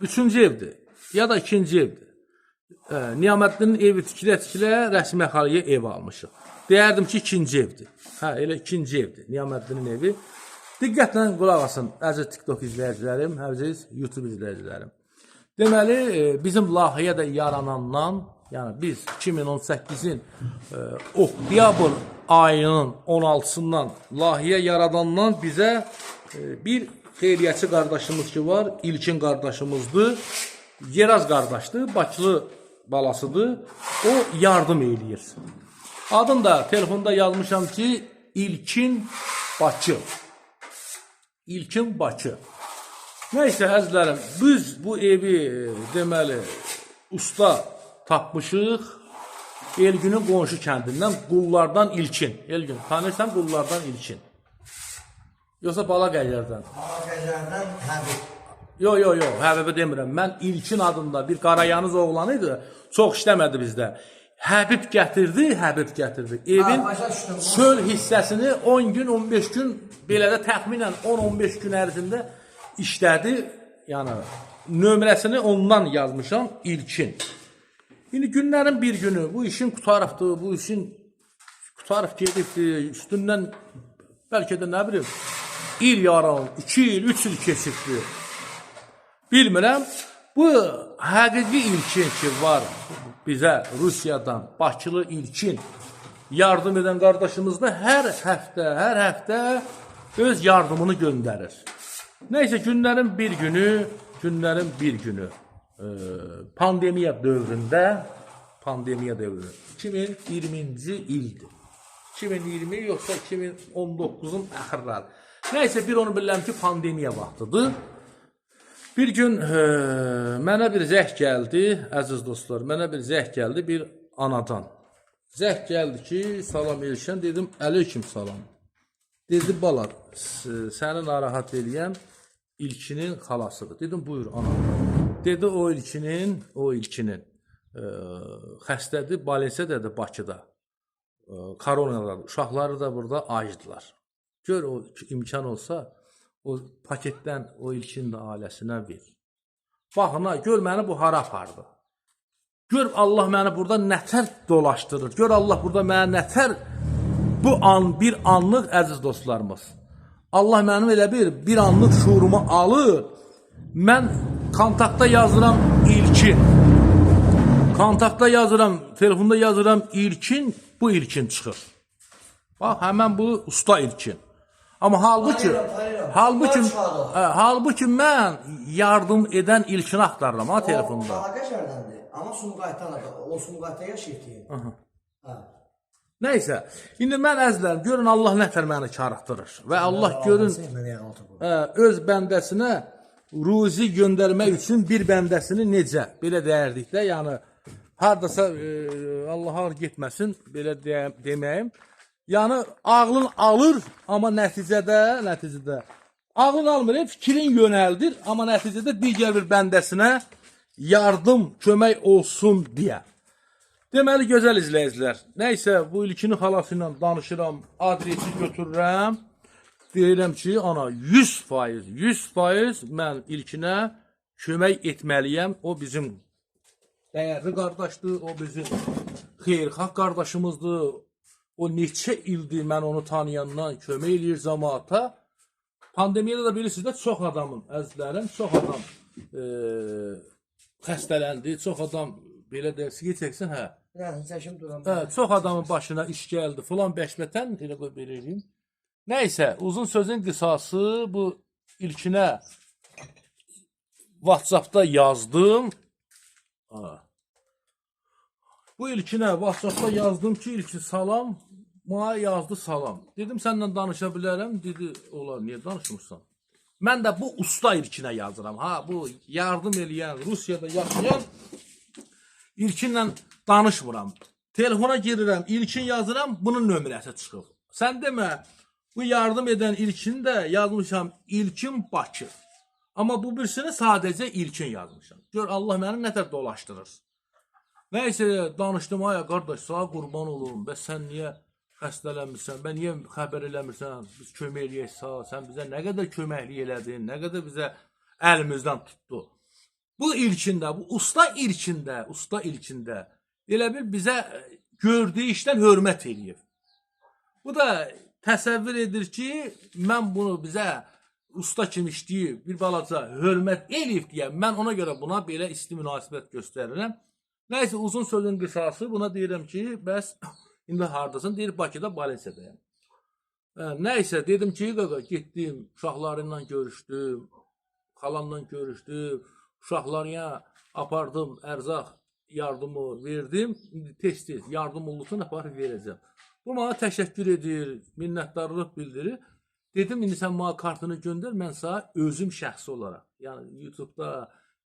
3-cü evdir, ya da 2-ci evdir. Niyaməddinin evi tikilə-tikilə rəsmi əxaliyə ev almışıq. Deyərdim ki, 2-ci evdir. Hə, elə 2-ci evdir Niyaməddinin evi. Diqqətlə qulaq asın, əziz TikTok izləyicilərim, əziz YouTube izləyicilərim. Deməli, bizim layihə də yaranandan, yəni biz 2018-in oktyabr ayının 16-sından layihə yaradandan bizə bir xeyriyyəçi qardaşımız ki var, İlkin qardaşımızdır, Yeraz qardaşdır, Bakılı balasıdır, o yardım eləyir. Adını da telefonda yazmışam ki, İlkin Bakı. İlkin Bakı. Neyse əzizlərim, biz bu evi deməli usta tapmışıq. Elgünün qonşu kəndindən Qullardan İlkin. Elgün, tanırsan Qullardan İlkin? Yoxsa Balaqəylərdən? Balaqəylərdən Həbib. Yox, Həbibi demirəm. Mən İlkin adında bir Qarayanız oğlanı idi. Çox işləmədi bizdə. Həbib gətirdi. Evin çöl hissəsini 10 gün, 15 gün, belə də təxminən 10-15 gün ərzində işlədi. Yəni, nömrəsini ondan yazmışam, İlkin. İndi günlərin bir günü, bu işin qutarıbdır, bu işin qutarıb gedibdir, üstündən bəlkə də nə bilim, il yarım, 2 il, 3 il keçibdir. Bilmirəm, bu həqiqi İlkin ki var bizə Rusiyadan, Bakılı İlkin yardım edən qardaşımız da hər həftə öz yardımını göndərir. Neyse günlərin bir günü pandemiya dövründə 2020-ci ildir. 2020 yoxsa 2019-un axırları. Neyse bir onu bilirəm ki pandemiya vaxtıdır. Bir gün mənə bir zəng gəldi, əziz dostlar, mənə bir zəng gəldi bir anadan. Zəng gəldi ki, salam Elşən, dedim, aleyküm salam. Dedi, bala, səni narahat eləyən İlkinin xalasıdır. Dedim, buyur, ana. Dedi, o İlkinin xəstədir, Balensiyadır Bakıda. Koronadadır. Uşaqları da burada acdılar. Gör, o imkan olsa, o paketdən o İlkin də ailəsinə ver. Baxına, gör məni bu hara apardı. Gör Allah məni burada nətər dolaşdırır. Gör Allah burada mənə nətər bu an, bir anlıq əziz dostlarımız. Allah mənim elə bir anlıq şuurumu alır. Mən kontaktda yazıram İlkin. Kontaktda yazıram, telefonda yazıram İlkin, bu İlkin çıxır. Bax, həmən bu usta İlkin. Amma halbuki mən yardım edən İlkini axtarıram ha telefonda. O Balaqəşərdəndir, amma Sumqayıtdan, o Sumqayıtda yaşayır. Neyse, indi mən əzlərim, görün Allah nətər məni karıxdırır və Allah görün öz bəndəsinə ruzi göndərmək üçün bir bəndəsini necə, belə deyərdik də, yəni hardasa Allaha getməsin, belə deməyim. Yəni ağlın alır, amma nəticədə ağlın almır, fikrin yönəldir, amma nəticədə digər bir bəndəsinə yardım, kömək olsun deyə. Deməli, gözəl izləyicilər, nəysə bu İlkinin xalası ilə danışıram, adresi götürürəm, deyirəm ki, ana 100% mən İlkinə kömək etməliyəm, o bizim dəyərli qardaşdır, o bizim xeyirxah qardaşımızdır, o neçə ildir mən onu tanıyandan kömək eləyir cəmaata. Pandemiyada da bilirsiniz də çox adamın, əzizlərim, çox adam xəstələndi, çox adam belə dərsi çəksin, hə. Çox adamın başına iş gəldi, filan bəşmətən elə qoy verəyim. Nəysə, uzun sözün qısası bu İlkinə WhatsAppda yazdım. Bu İlkinə WhatsAppda yazdım ki, İlkin salam, mənə yazdı salam. Dedim, səndən danışa bilərəm, dedi, olar, niyə danışmırsan? Mən də bu usta İlkinə yazıram, ha, bu yardım eləyən, Rusiyada yaşayan İlkinlə danışmıram. Telefona girirəm, İlkin yazıram, bunun nömrəsi çıxır. Sən demə, bu yardım edən İlkin də yazmışam, İlkin Bakı. Amma bu birisini sadəcə İlkin yazmışam. Gör, Allah məni nətər dolaşdırır. Nəysə, danışdım, aya qardaş, sağa qurban olum, bəs sən niyə xəstələnmirsən, bə niyə xəbər eləmirsən, biz kömək eləyək sağ, sən bizə nə qədər köməklik elədin, nə qədər bizə əlimizdən tutdu. Bu İlkində, bu usta İlkində elə bil bizə gördüyü işdən hörmət eləyir. Bu da təsəvvür edir ki, mən bunu bizə usta kimi işləyib, bir balaca hörmət eləyib deyə, mən ona görə buna belə isti münasibət göstərirəm. Nəysə, uzun sözün qısası, buna deyirəm ki, bəs indi haradasın, deyir, Bakıda, Balensiyadayım. Nəysə, dedim ki, getdim, uşaqlarımla görüşdüm, xalamla görüşdüm, uşaqlarına apardım, ərzaq yardımı verdim, indi tez-tez yardım olduqdan aparıb verəcəm. Bu mənə təşəkkür edir, minnətdarlıq bildirir. Dedim, indi sən mənə kartını göndər, mən sənə özüm şəxsi olaraq, yəni YouTube-da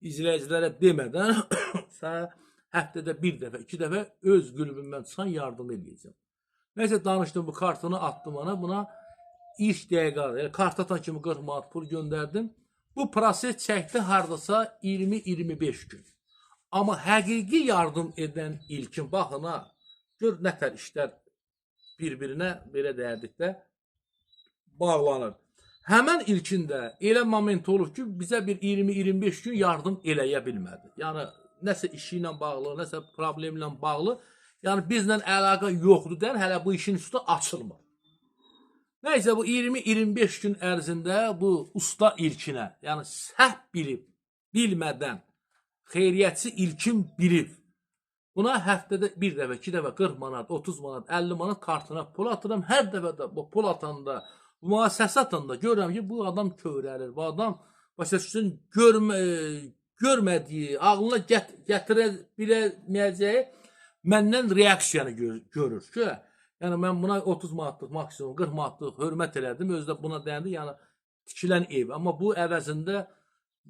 izləyicilərə demədən sənə həftədə bir dəfə, iki dəfə öz qülbümdən çıxan yardım edəcəm. Nəysə danışdım, bu kartını atdım ona, buna ilk dəqiqə, yəni kart atan kimi 40 manat pul göndərdim. Bu proses çəkdi hardasa 20-25 gün. Amma həqiqi yardım edən ilkin baxına, gör nətər işlər bir-birinə belə deyərdikdə bağlanır. Həmən ilkində elə moment olub ki, bizə bir 20-25 gün yardım eləyə bilmədi. Yəni, nəsə işi ilə bağlı, nəsə problemlə bağlı, yəni bizlə əlaqə yoxdur dən, hələ bu işin üstü açılmır. Nəysə, bu 20-25 gün ərzində bu usta ilkinə, yəni səhv bilib, bilmədən, xeyriyyətçi ilkin bilib, buna həftədə bir dəfə, iki dəfə 40 manat, 30 manat, 50 manat kartına pul atıram. Hər dəfə də bu pul atanda, bu mənə səs atanda görürəm ki, bu adam kövrəlir, bu adam başa düşsün, görmədiyi, ağlına gətirə bilməyəcəyi məndən reaksiyanı görür ki, yəni mən buna 30 manatlıq, maksimum 40 manatlıq hörmət elədim, özü də buna dəyəndi, yəni tikilən ev. Amma bu əvəzində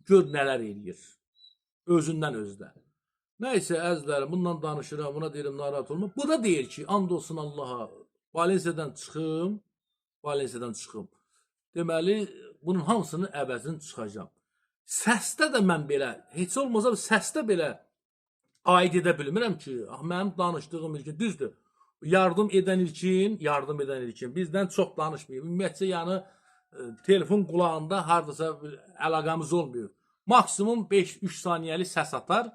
gör nələr eləyir, özündən özdə. Nəysə, əzlərim, bundan danışıram, buna deyirəm, narahat olma. Bu da deyir ki, and olsun Allaha, Valensiyadan çıxım. Deməli, bunun hamısının əvəzini çıxacam. Səsdə də mən belə, heç olmasa səsdə belə aid edə bilmirəm ki, mənim danışdığım ilkin düzdür. Yardım edən ilkin, bizdən çox danışmayıb. Ümumiyyətcə, yəni, telefon qulağında haradasa əlaqəmiz olmuyor. Maksimum 5-3 saniyəli səs atar.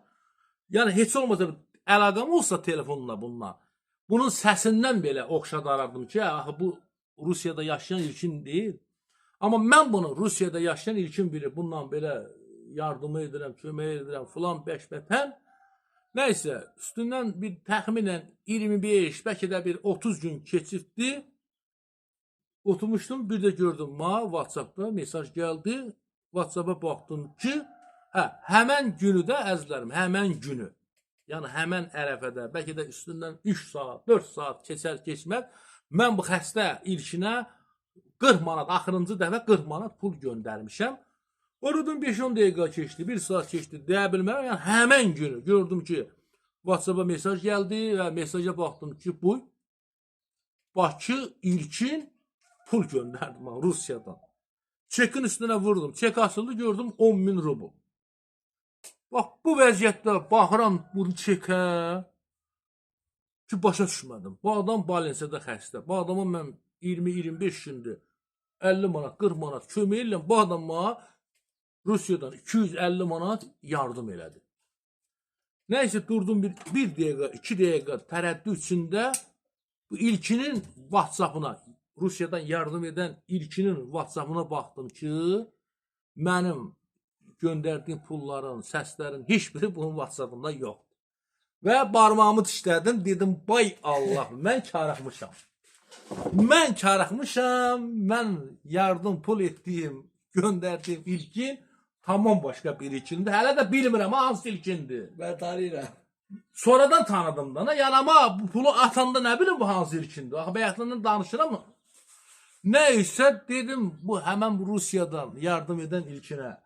Yəni, heç olmasa əlaqəm olsa telefonla bununla, bunun səsindən belə oxşadarardım ki, bu Rusiyada yaşayan ilkin deyil. Amma mən bunu Rusiyada yaşayan ilkin bilir, bundan belə yardımı edirəm, kömək edirəm, filan bəşbətən. Nəysə, üstündən bir təxminən 25, bəlkə də bir 30 gün keçibdi. Oturmuşdum, bir də gördüm, WhatsApp-da mesaj gəldi. WhatsApp-a baxdım ki, həmən günü də əzlərim, həmən günü. Yəni, həmən ərəfədə, bəlkə də üstündən 3 saat, 4 saat keçməz, mən bu xəstə ilkinə 40 manat, axırıncı dəfə 40 manat pul göndərmişəm. Oradan 5-10 dəqiqə keçdi, 1 saat keçdi, deyə bilmərəm. Yəni, həmən günü gördüm ki, WhatsApp-a mesaj gəldi və mesaja baxdım ki, bu Bakı ilkin pul göndərdim Rusiyadan. Çekin üstünə vurdum, çek açıldı, gördüm 10.000 rubl. Bax, bu vəziyyətdə baxıram bu çekə ki, başa düşmədim. Bu adam Valensiyada xəstə. Bu adama mən 20-25 gündür 50 manat, 40 manat kömək edirəm. Bu adama Rusiyadan 250 manat yardım elədi. Nəysə, durdum bir dəqiqə, 2 dəqiqə tərəddüd içində bu ilkinin WhatsApp-ına, Rusiyadan yardım edən ilkinin WhatsApp-ına baxdım ki, mənim göndərdiyim pulların, səslərin heç biri bunun WhatsApp-ında yoxdur. Və barmağımı dişlədim, dedim, bay Allah, mən karıxmışam. Mən yardım pul etdiyim, göndərdiyim ilkin tamam başqa bir ilkindir. Hələ də bilmirəm, hansı ilkindir. Ben tanıyırım. Sonradan tanıdım da, yəni ama bu pulu atanda nə bilim bu hansı ilkindir. Axı bəyəxlından danışıram. Nəysə dedim, bu həmən Rusiyadan yardım edən ilkinə.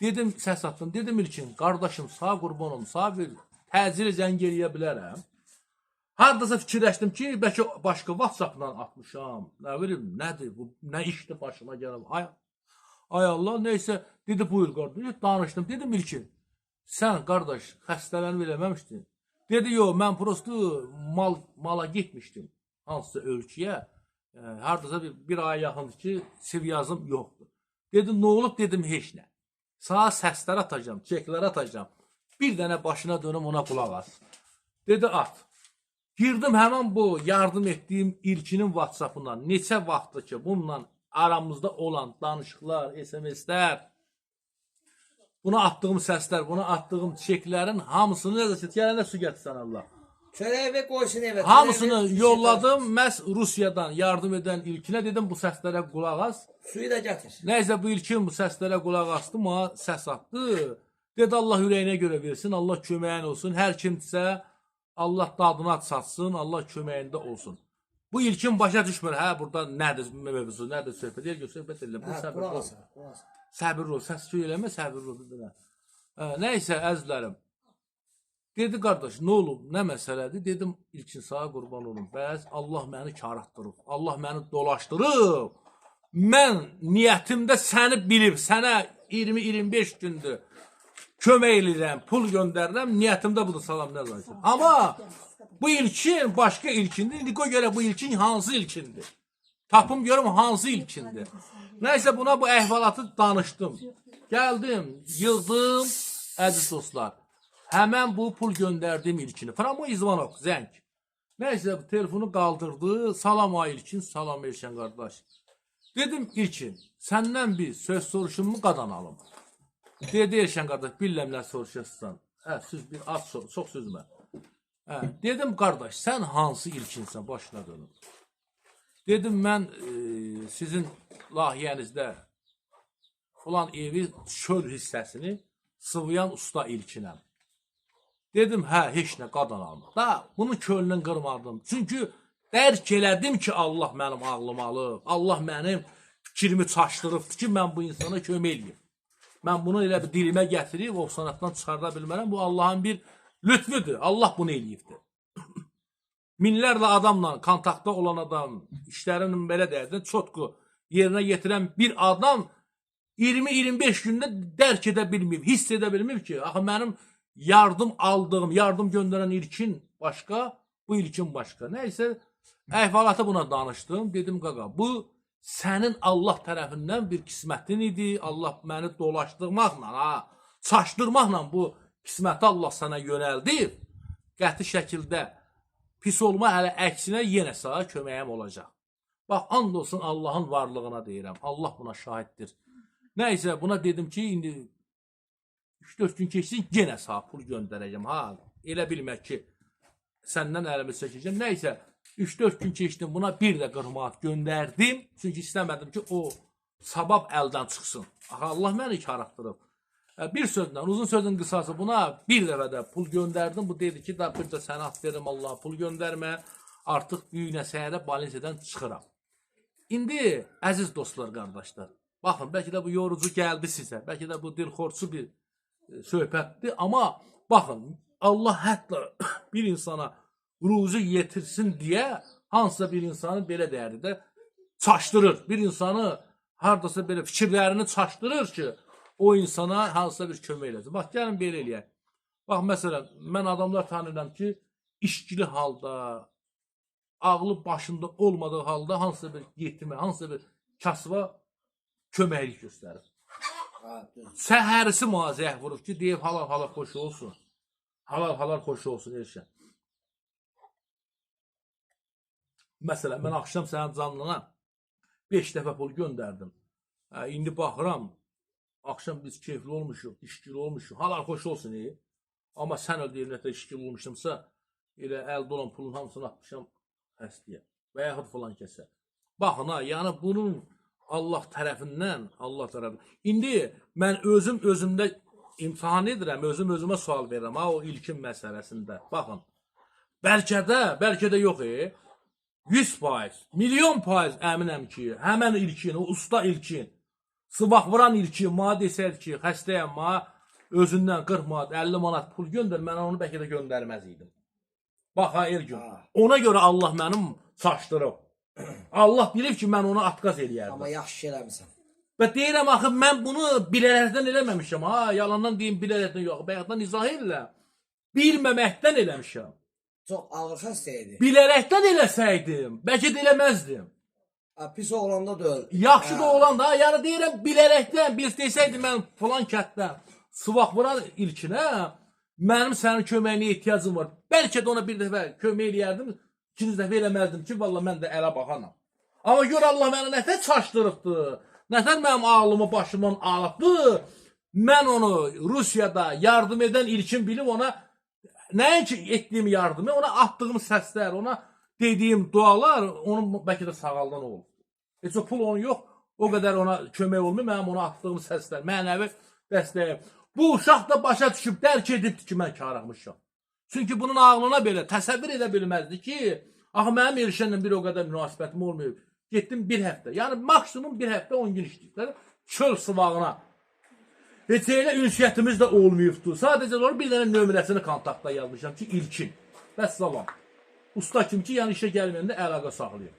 Dedim, səs atdım, dedim ilkin, qardaşım, sağ qurbanım, sağ bir təcili zəng eləyə bilərəm. Haradasa fikirləşdim ki, bəlkə başqa WhatsApp-dan atmışam. Nə bilim, nədir bu, nə işdir başıma gələm. Ay Allah, neysə, dedi, buyur qardaş, danışdım. Dedim ilkin, sən qardaş xəstələnib eləməmişdin. Dedi, yox, mən prosto mala getmişdim hansısa ölkəyə. Haradasa bir aya yaxındır ki, sivyazım yoxdur. Dedim, nə olub? Dedim, heç nə. Sağa səslər atacağım, çeklər atacağım. Bir dənə başına dönüm ona qulaq as. Dedi, at. Girdim həmən bu yardım etdiyim ilkinin WhatsApp-ından. Neçə vaxtdır ki, bununla aramızda olan danışıqlar, SMS-lər, buna attığım səslər, buna attığım çeklərin hamısını nəzəsə, gələndə su gətirsən Allah. Çörəyə qoysun evə. Hamısını yolladım, məhz Rusiyadan yardım edən ilkinə dedim, bu səslərə qulaq as. Suyu da gətir. Nəysə, bu ilkin bu səslərə qulaq astı, ona səs atdı. Dedi, Allah ürəyinə görə versin, Allah köməyin olsun. Hər kimsə Allah dadına çatsın, Allah köməyində olsun. Bu ilkin başa düşmür. Hə, burada nədir mövzu, nədir söhbət? Deyir ki, söhbət edirlər. Bu Hə, səbir qulaq ol. asın, qulaq asın. Səbir ol, səs küy eləmə, səbir ol. Nəysə, əzizlərim. Dedi, qardaş, nə olub, nə məsələdir? Dedim, ilkin sağa qurban olum. Bəs Allah məni karatdırıb, Allah məni dolaşdırıb. Mən niyyətimdə səni bilib, sənə 20-25 gündür kömək edirəm, pul göndərirəm, niyyətimdə budur, salam nə lazım. Amma bu ilkin başqa ilkindir. İndi qoy görə bu ilkin hansı ilkindir? Tapım görüm hansı ilkindir. Nəysə buna bu əhvalatı danışdım. Gəldim, yığdım, əziz dostlar. Həmən bu pul göndərdiyim ilkini. Framo İzvanov, zəng. Nəysə telefonu qaldırdı. Salam ay ilkin, salam Elşən qardaş. Dedim ilkin, səndən bir söz soruşumu qadanalım. Dedi Elşən qardaş, bilirəm nə soruşursan. Hə, söz bir az çox sözmə. Hə, dedim qardaş, sən hansı ilkinsən, başına dönüm. Dedim mən sizin layihənizdə falan evi çöl hissəsini sıvıyan usta ilkinəm. Dedim, hə, heç nə qadan alma. Da, bunun kölünün qırmadım. Çünki dərk elədim ki, Allah mənim ağlımı alıb. Allah mənim fikrimi çaşdırıbdır ki, mən bu insana kömək eləyim. Mən bunu elə bir dilimə gətirib, o sanatdan çıxarda bilmərəm. Bu Allahın bir lütfüdür. Allah bunu eləyibdir. Minlərlə adamla kontaktda olan adam, işlərinin belə dəyərdən çotku yerinə yetirən bir adam 20-25 gündə dərk edə bilməyib, hiss edə bilməyib ki, axı mənim yardım aldığım, yardım göndərən ilkin başqa, bu ilkin başqa. Nəysə, əhvalatı buna danışdım. Dedim, qaqa, bu sənin Allah tərəfindən bir qismətin idi. Allah məni dolaşdırmaqla, çaşdırmaqla bu qisməti Allah sənə yönəldir. Qəti şəkildə pis olma, hələ əksinə yenə sağa köməyim olacaq. Bax, and olsun Allahın varlığına deyirəm. Allah buna şahiddir. Nəysə, buna dedim ki, indi 3-4 gün keçsin, yenə sağ pul göndərəcəm. Ha, elə bilmək ki, səndən əlimi çəkəcəm. Nəysə, 3-4 gün keçdim, buna bir də 40 manat göndərdim. Çünki istəmədim ki, o sabab əldən çıxsın. Aha, Allah məni karatdırıb. Bir sözlə, uzun sözün qısası buna bir dəfə də pul göndərdim. Bu dedi ki, bir də sənə at verim, Allah pul göndərmə. Artıq büyünə səyərə Balensiyadan çıxıram. İndi, əziz dostlar, qardaşlar, baxın, bəlkə də bu yorucu gəldi sizə. Bəlkə də bu dilxorçu bir söhbətdir. Amma baxın, Allah hətta bir insana ruzu yetirsin deyə hansısa bir insanı belə dəyərli də çaşdırır. Bir insanı haradasa belə fikirlərini çaşdırır ki, o insana hansısa bir kömək eləsin. Bax, gəlin belə eləyək. Bax, məsələn, mən adamlar tanıyıram ki, işkili halda, ağlı başında olmadığı halda hansısa bir yetimə, hansısa bir kasıva köməklik göstərir. Səhərisi maziyək vurub ki, deyib halal xoş olsun. Halal xoş olsun, Elşən. Məsələn, mən axşam sənin canlına 5 dəfə pul göndərdim. İndi baxıram, axşam biz keyfli olmuşuq, işkili olmuşuq. Halal xoş olsun, amma sən öldü evlətdə işkili olmuşumsa, elə əldə olan pulun hamısını atmışam həstəyə və yaxud falan kəsə. Baxın, yəni bunun Allah tərəfindən, İndi mən özümdə imtihan edirəm, özümə sual verirəm, o ilkin məsələsində. Baxın, bəlkə də yox, 100%, milyon faiz əminəm ki, həmən ilkin, o usta ilkin, sıvaq vuran ilkin, ma desəydi ki, xəstəyəm, ma özündən 40 manat, 50 manat pul göndər, mən onu bəlkə də göndərməz idim. Bax, Ergün, ona görə Allah mənim çaşdırıb. Allah bilir ki, mən onu atqaz eləyərdim. Amma yaxşı eləmirsən. Və deyirəm, axı, mən bunu bilərəkdən eləməmişəm. Yalandan deyim, bilərəkdən yox. Bayaqdan izah edirəm. Bilməməkdən eləmişəm. Çox ağır xəstə idi. Bilərəkdən eləsəydim, bəlkə də eləməzdim. Pis oğlanda da öl. Yaxşı da olan da, yəni deyirəm, bilərəkdən, bir desəydim mən falan kətdən sıvaq vuran ilkinə, mənim sənin köməyinə ehtiyacım var. Bəlkə də ona bir dəfə kömək eləyərdim, ikinci dəfə eləməzdim ki, valla mən də ələ baxanam. Amma gör Allah mənə nətər çaşdırıbdır, nətər mənim ağlımı başımdan alıbdır, mən onu Rusiyada yardım edən ilkin bilib ona, nəinki etdiyim yardımı, ona attığım səslər, ona dediyim dualar, onun bəlkə də sağaldan olur. Heç o pul onun yox, o qədər ona kömək olmuyor, mənim ona attığım səslər, mənəvi dəstəyim. Bu uşaq da başa düşüb, dərk edibdir ki, mən karıqmışam. Çünki bunun ağlına belə təsəvvür edə bilməzdi ki, Axı mənim Elşənlə bir o qədər münasibətim olmayıb. Getdim bir həftə. Yəni maksimum bir həftə 10 gün işləyiblər. Çöl sıvağına. Heç elə ünsiyyətimiz də olmayıbdı. Sadəcə olaraq bir dənə nömrəsini kontaktda yazmışam ki, İlkin. Bəs salam. Usta kim ki, yəni işə gəlməyəndə əlaqə saxlayır.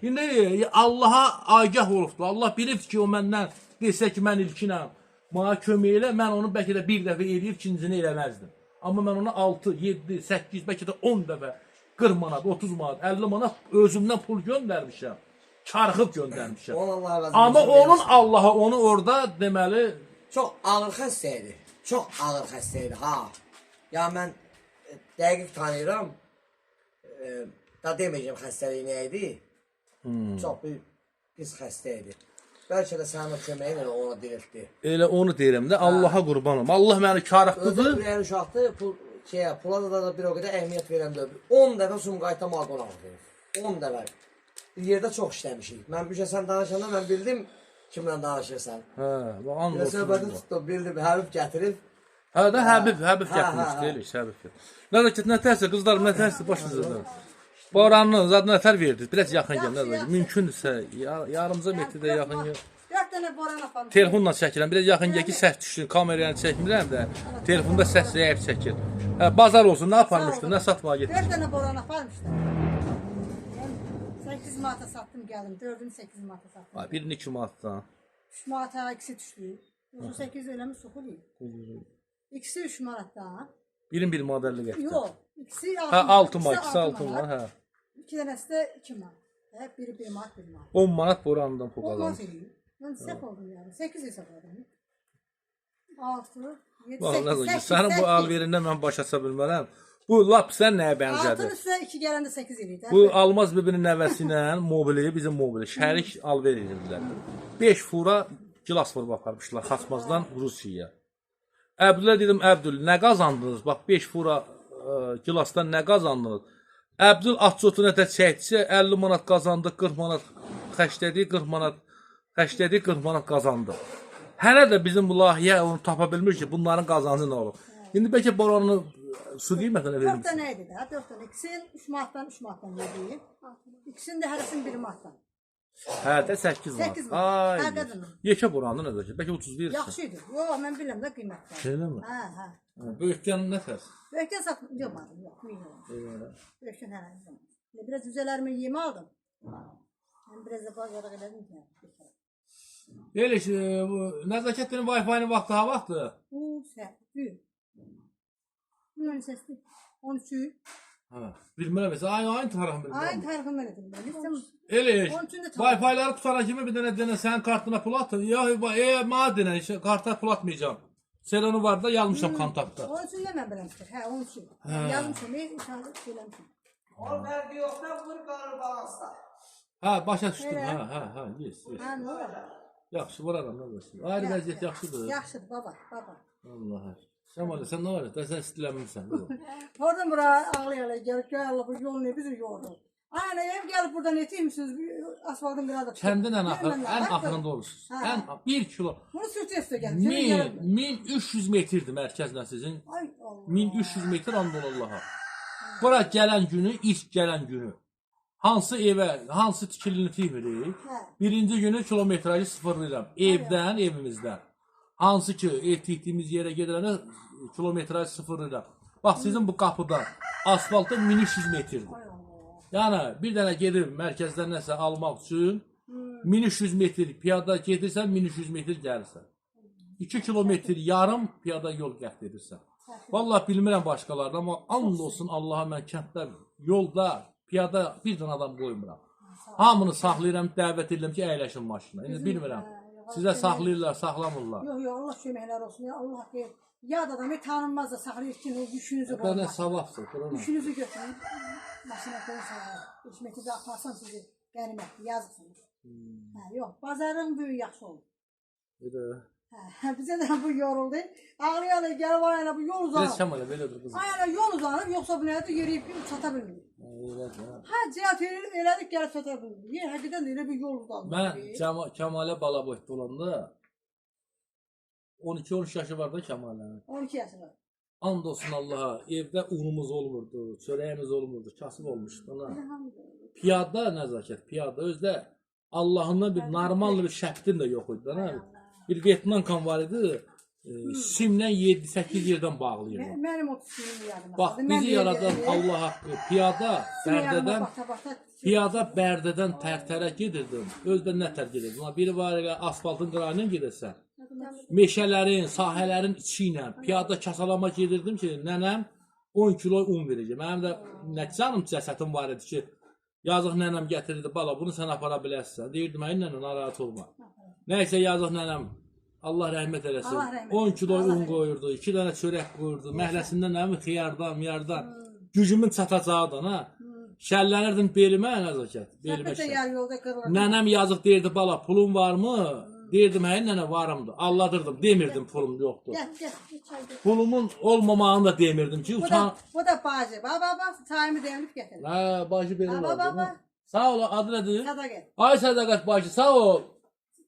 İndi Allaha agah olubdu. Allah bilibdir ki, o məndən desə ki, mən İlkinəm. Mənə kömək elə, mən onu bəlkə də bir dəfə eləyib, ikincini eləməzdim. Amma mən ona 6, 7, 8, bəlkə də 10 dəfə 40 manat, 30 manat, 50 manat özümdən pul göndərmişəm. Çarxıb göndərmişəm. Amma onun Allah'a onu orada deməli Çox ağır xəstə idi. Çox ağır xəstə idi, ha. Ya mən dəqiq tanıyıram. Da deməyəcəm xəstəliyi nə idi. Çox bir pis xəstə idi. Bəlkə də sənin o köməyin elə ona diriltdi. elə onu deyirəm də Allaha qurbanım. Allah məni karıxdıdı. Özü bir uşaqdı, pula da bir o qədər əhəmiyyət verən deyil. 10 dəfə Sumqayıta maqon aldı. 10 dəfə. Bir yerdə çox işləmişik. Mən bir sən danışanda mən bildim kimlə danışırsan. Hə, bu and olsun. Söhbəti tutdu, bildim, Həbib gətirib. Hə də Həbib gətirmişdi, elə Həbib. Nəzakət nətərsə, qızlarım nətərsə başınıza. Boranın zad nətər verdi? Biraz yaxın gəl, nəzakət. Mümkündürsə, yarımca metrdə yaxın gəl. 4 dənə boran aparmışam. Telefonla çəkirəm. Biraz yaxın gəl ki, səs düşsün. Kamerayla çəkmirəm də. Telefonda səs zəif çəkir. Hə, bazar olsun. Nə aparmışdın? Nə satmağa getdin? 4 dənə boran aparmışdım. 8 manata satdım gəldim. 4-ünü 8 manata satdım. Ay, birini 2 manatdan. 3 manata ikisi düşdü. 38 eləmi soxul idi. İkisi 3 manatdan. Birin bir modelli getdi. Yox, ikisi 6 Hə, 6 manat, ikisi 6 manat, hə. 2 dənəsi də 2 manat. Hə, biri 1 manat, 1 manat. 10 manat borandan pul Olmaz qazandı. eləyim. Mən səhv oldum yəni. 8 hesabladım. 6, 7, Vallahi 8. sənin bu alverindən mən başa çıxa bilmərəm. Bu lap sən nəyə 6-nın bənzədir? üstünə 2 gələndə 8 eləyir. Bu Almaz bibinin nəvəsi ilə mobili, bizim mobili şərik alver edirdilər. 5 fura gilas vurub aparmışlar Xaçmazdan Rusiyaya. Əbdülə dedim, Əbdül, nə qazandınız? Bax 5 fura gilasdan nə qazandınız? Əbdül atçotu nətə çəksə 50 manat qazandı, 40 manat xəşlədi, 40 manat xəşlədi, 40 manat qazandı. Hələ də bizim bu layihə onu tapa bilmir ki, bunların qazancı nə olur. İndi bəlkə boranı su qiymətinə 4 vermişsin. dənə idi də, 4 dənə. İkisinin 3 manatdan 3 manatdan verdiyi. İkisinin də hərəsinin 1 manatdan. Hə də 8 manat. 8 manat. Hə, Ay. qadınım. Yekə boranı nə qədər? Bəlkə 30 verirsən. Yaxşı idi. Yox, mən bilirəm də qiymətdən. Eləmi? Hə, hə. Böyükdən nə tərs? Böyükdən satdım. Yox, mənim, yox, bilmirəm. Böyükdən hər zaman. Biraz üzələrimi yemi aldım. Mən biraz da bazarlıq elədim ki. Elə ki, bu nəzakətin Wi-Fi-nin vaxtı ha vaxtı? Bu səhv. Bunun səsli. 13-ü. Hə. Bilmirəm, ayın tarixini bilmirəm. Ayın tarixini mən edim. Listem. Elə Onun üçün də Wi-Fi-ləri tutana kimi bir dənə sənin kartına pul atın. Yox, mənə denən karta pul atmayacağam. Selonu var da yazmışam kontaktda. Onun üçün də mən biləm ki. Hə, onun üçün. Yazmışam, inşallah söyləmişəm. Onun fərqi yoxdur, vur qalır balansda. Hə, başa düşdüm. Hə, yes. Hə, nə olar? Yaxşı, vuraram, nə qoysun. Ayrı vəziyyət yaxşıdır. Yaxşıdır, baba, baba. Allah. Sən nə var? Sən istilənmirsən. Oradan bura ağlayarlar, gəl Allah bu yol ne bizi yordu. Aynen ev gelip buradan etiymişsiniz, asfaltın biraz da. Kəndin ən axırında olursunuz. Ən 1 kilo. Bunu sürtüyə gəldi. 1300 metrdir mərkəzlə sizin. Ay Allah. 1300 metr and Allaha. Bura gələn günü, ilk gələn günü. Hansı evə, hansı tikilini tihvirik? Birinci günü kilometrajı sıfırlayıram. Evdən, evimizdən. Hansı ki, ev tikdiyimiz yerə gediləni kilometrajı sıfırlayıram. Bax, sizin bu qapıdan asfaltda 1300 metrdir. Yəni, bir dənə gedir mərkəzdən nəsə almaq üçün 1300 metr piyada gedirsən, 1300 metr gəlirsən. 2 kilometr yarım piyada yol qət edirsən. Vallahi bilmirəm başqalarına, amma and olsun Allaha mən kənddə yolda piyada bir dənə adam qoymuram. Hamını saxlayıram, dəvət edirəm ki, əyləşin maşına. İndi bilmirəm. Sizə saxlayırlar, saxlamırlar. Yox, yox, Allah köməklər olsun. Ya Allah deyir. Yad adamı tanınmaz da saxlayır ki, yükünüzü qoyun. Nə savabsın, qurana. Yükünüzü götürün. Maşına koyun sağa. Hikməti də atmasın sizi. Qənimət, yazırsınız. Yox, bazarın böyük yaxşı olur. Bizə də bu yoruldu. Ağlayana gəlib ayana bu yol uzanır. Biraz Kəmalə belədir qızım. Ayana yol uzanır, yoxsa bu nədir yeriyib çata bilmir. Cəhət elədik gəlib çata bilmir. Yer həqiqdən də elə bir yol uzanır. Mən Kəmalə Balaboyda olanda 12-13 yaşı var da Kəmalənin. 12 yaşı var. And olsun Allaha, evdə unumuz olmurdu, çörəyimiz olmurdu, kasıb olmuşdu. Ana. Piyada nəzakət, piyada özdə Allahından bir normal bir şərtin də yox idi. Ana. Bir Vietnam kan var idi, simlə 7-8 yerdən bağlayırdı. Mənim 30 illik yadıma. Bax, bizi yaradan Allah haqqı, piyada Bərdədən Tərtərə gedirdim, özdə nətər gedirdim. Biri var, asfaltın qırağına gedirsən, meşələrin, sahələrin içi ilə piyada kasalama gedirdim ki, nənəm 10 kilo un verəcək. Mənim də nə canım cəsətim var idi ki, yazıq nənəm gətirirdi, bala bunu sən apara bilərsən. Deyirdim, ay nənə, narahat olma. Nəysə yazıq nənəm, Allah rəhmət eləsin, 10 kilo un qoyurdu, 2 dənə çörək qoyurdu, məhləsindən nəmi xiyardan, miyardan, gücümün çatacağıdan, ha. Şəllənirdim belimə, nəzakət, belimə şəll. Nənəm yazıq deyirdi, bala pulun varmı? Deyirdim, hə, nənə varımdır, alladırdım, demirdim pulum yoxdur. Pulumun olmamağını da demirdim ki, utan... Bu da bacı, bak, çayımı demlip getirin. Hə, bacı belə oldu. Sağ ol, adı nədir? Sədaqət. Ay Sədaqət bacı, sağ ol.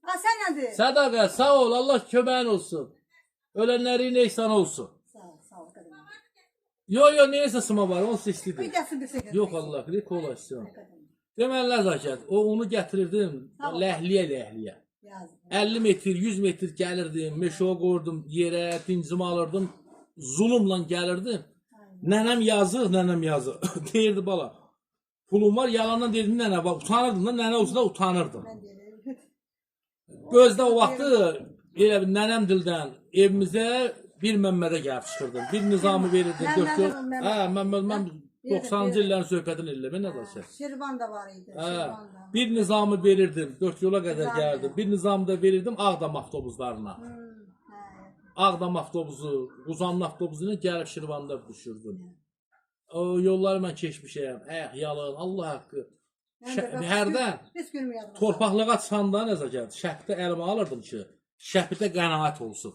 Ha, sen nədir? Sədaqət, sağ ol, Allah köməyin olsun. Ölənlərin ehsan olsun. Sağ ol, qadın. Yo, neyse sıma var, onsuz istidir. Bir gəlsin bir sekret. Yox Allah, bir kolasyon. Deməli nəzakət, o unu gətirirdim, ləhliyə. 50 metr, 100 metr gəlirdim, meşoğa qoyurdum, yerə, dincimi alırdım, zulumla gəlirdim. Nənəm yazıq. Deyirdi bala, pulum var, yalandan deyirdim nənə, utanırdım da, nənə olsa da utanırdım. Gözdə o vaxtı, elə bir nənəm dildən evimizə bir Məmmədə gəlib çıxırdım. Bir nizamı verirdim. Mən 90-cı illərin söhbətini eləmə, nə daşır? Şirvan da var idi. Bir nizamı verirdim, 4 yola qədər gəldim. Bir nizamı da verirdim Ağdam avtobuslarına. Ağdam avtobusu, Uzanlı avtobusu ilə gəlib Şirvanda düşürdüm. O yolları mən keçmişəm, yalın, Allah haqqı. Hərdən torpaqlığa çıxanda nəzakət, şəhbdə əlimə alırdım ki, şəhbdə qənaət olsun.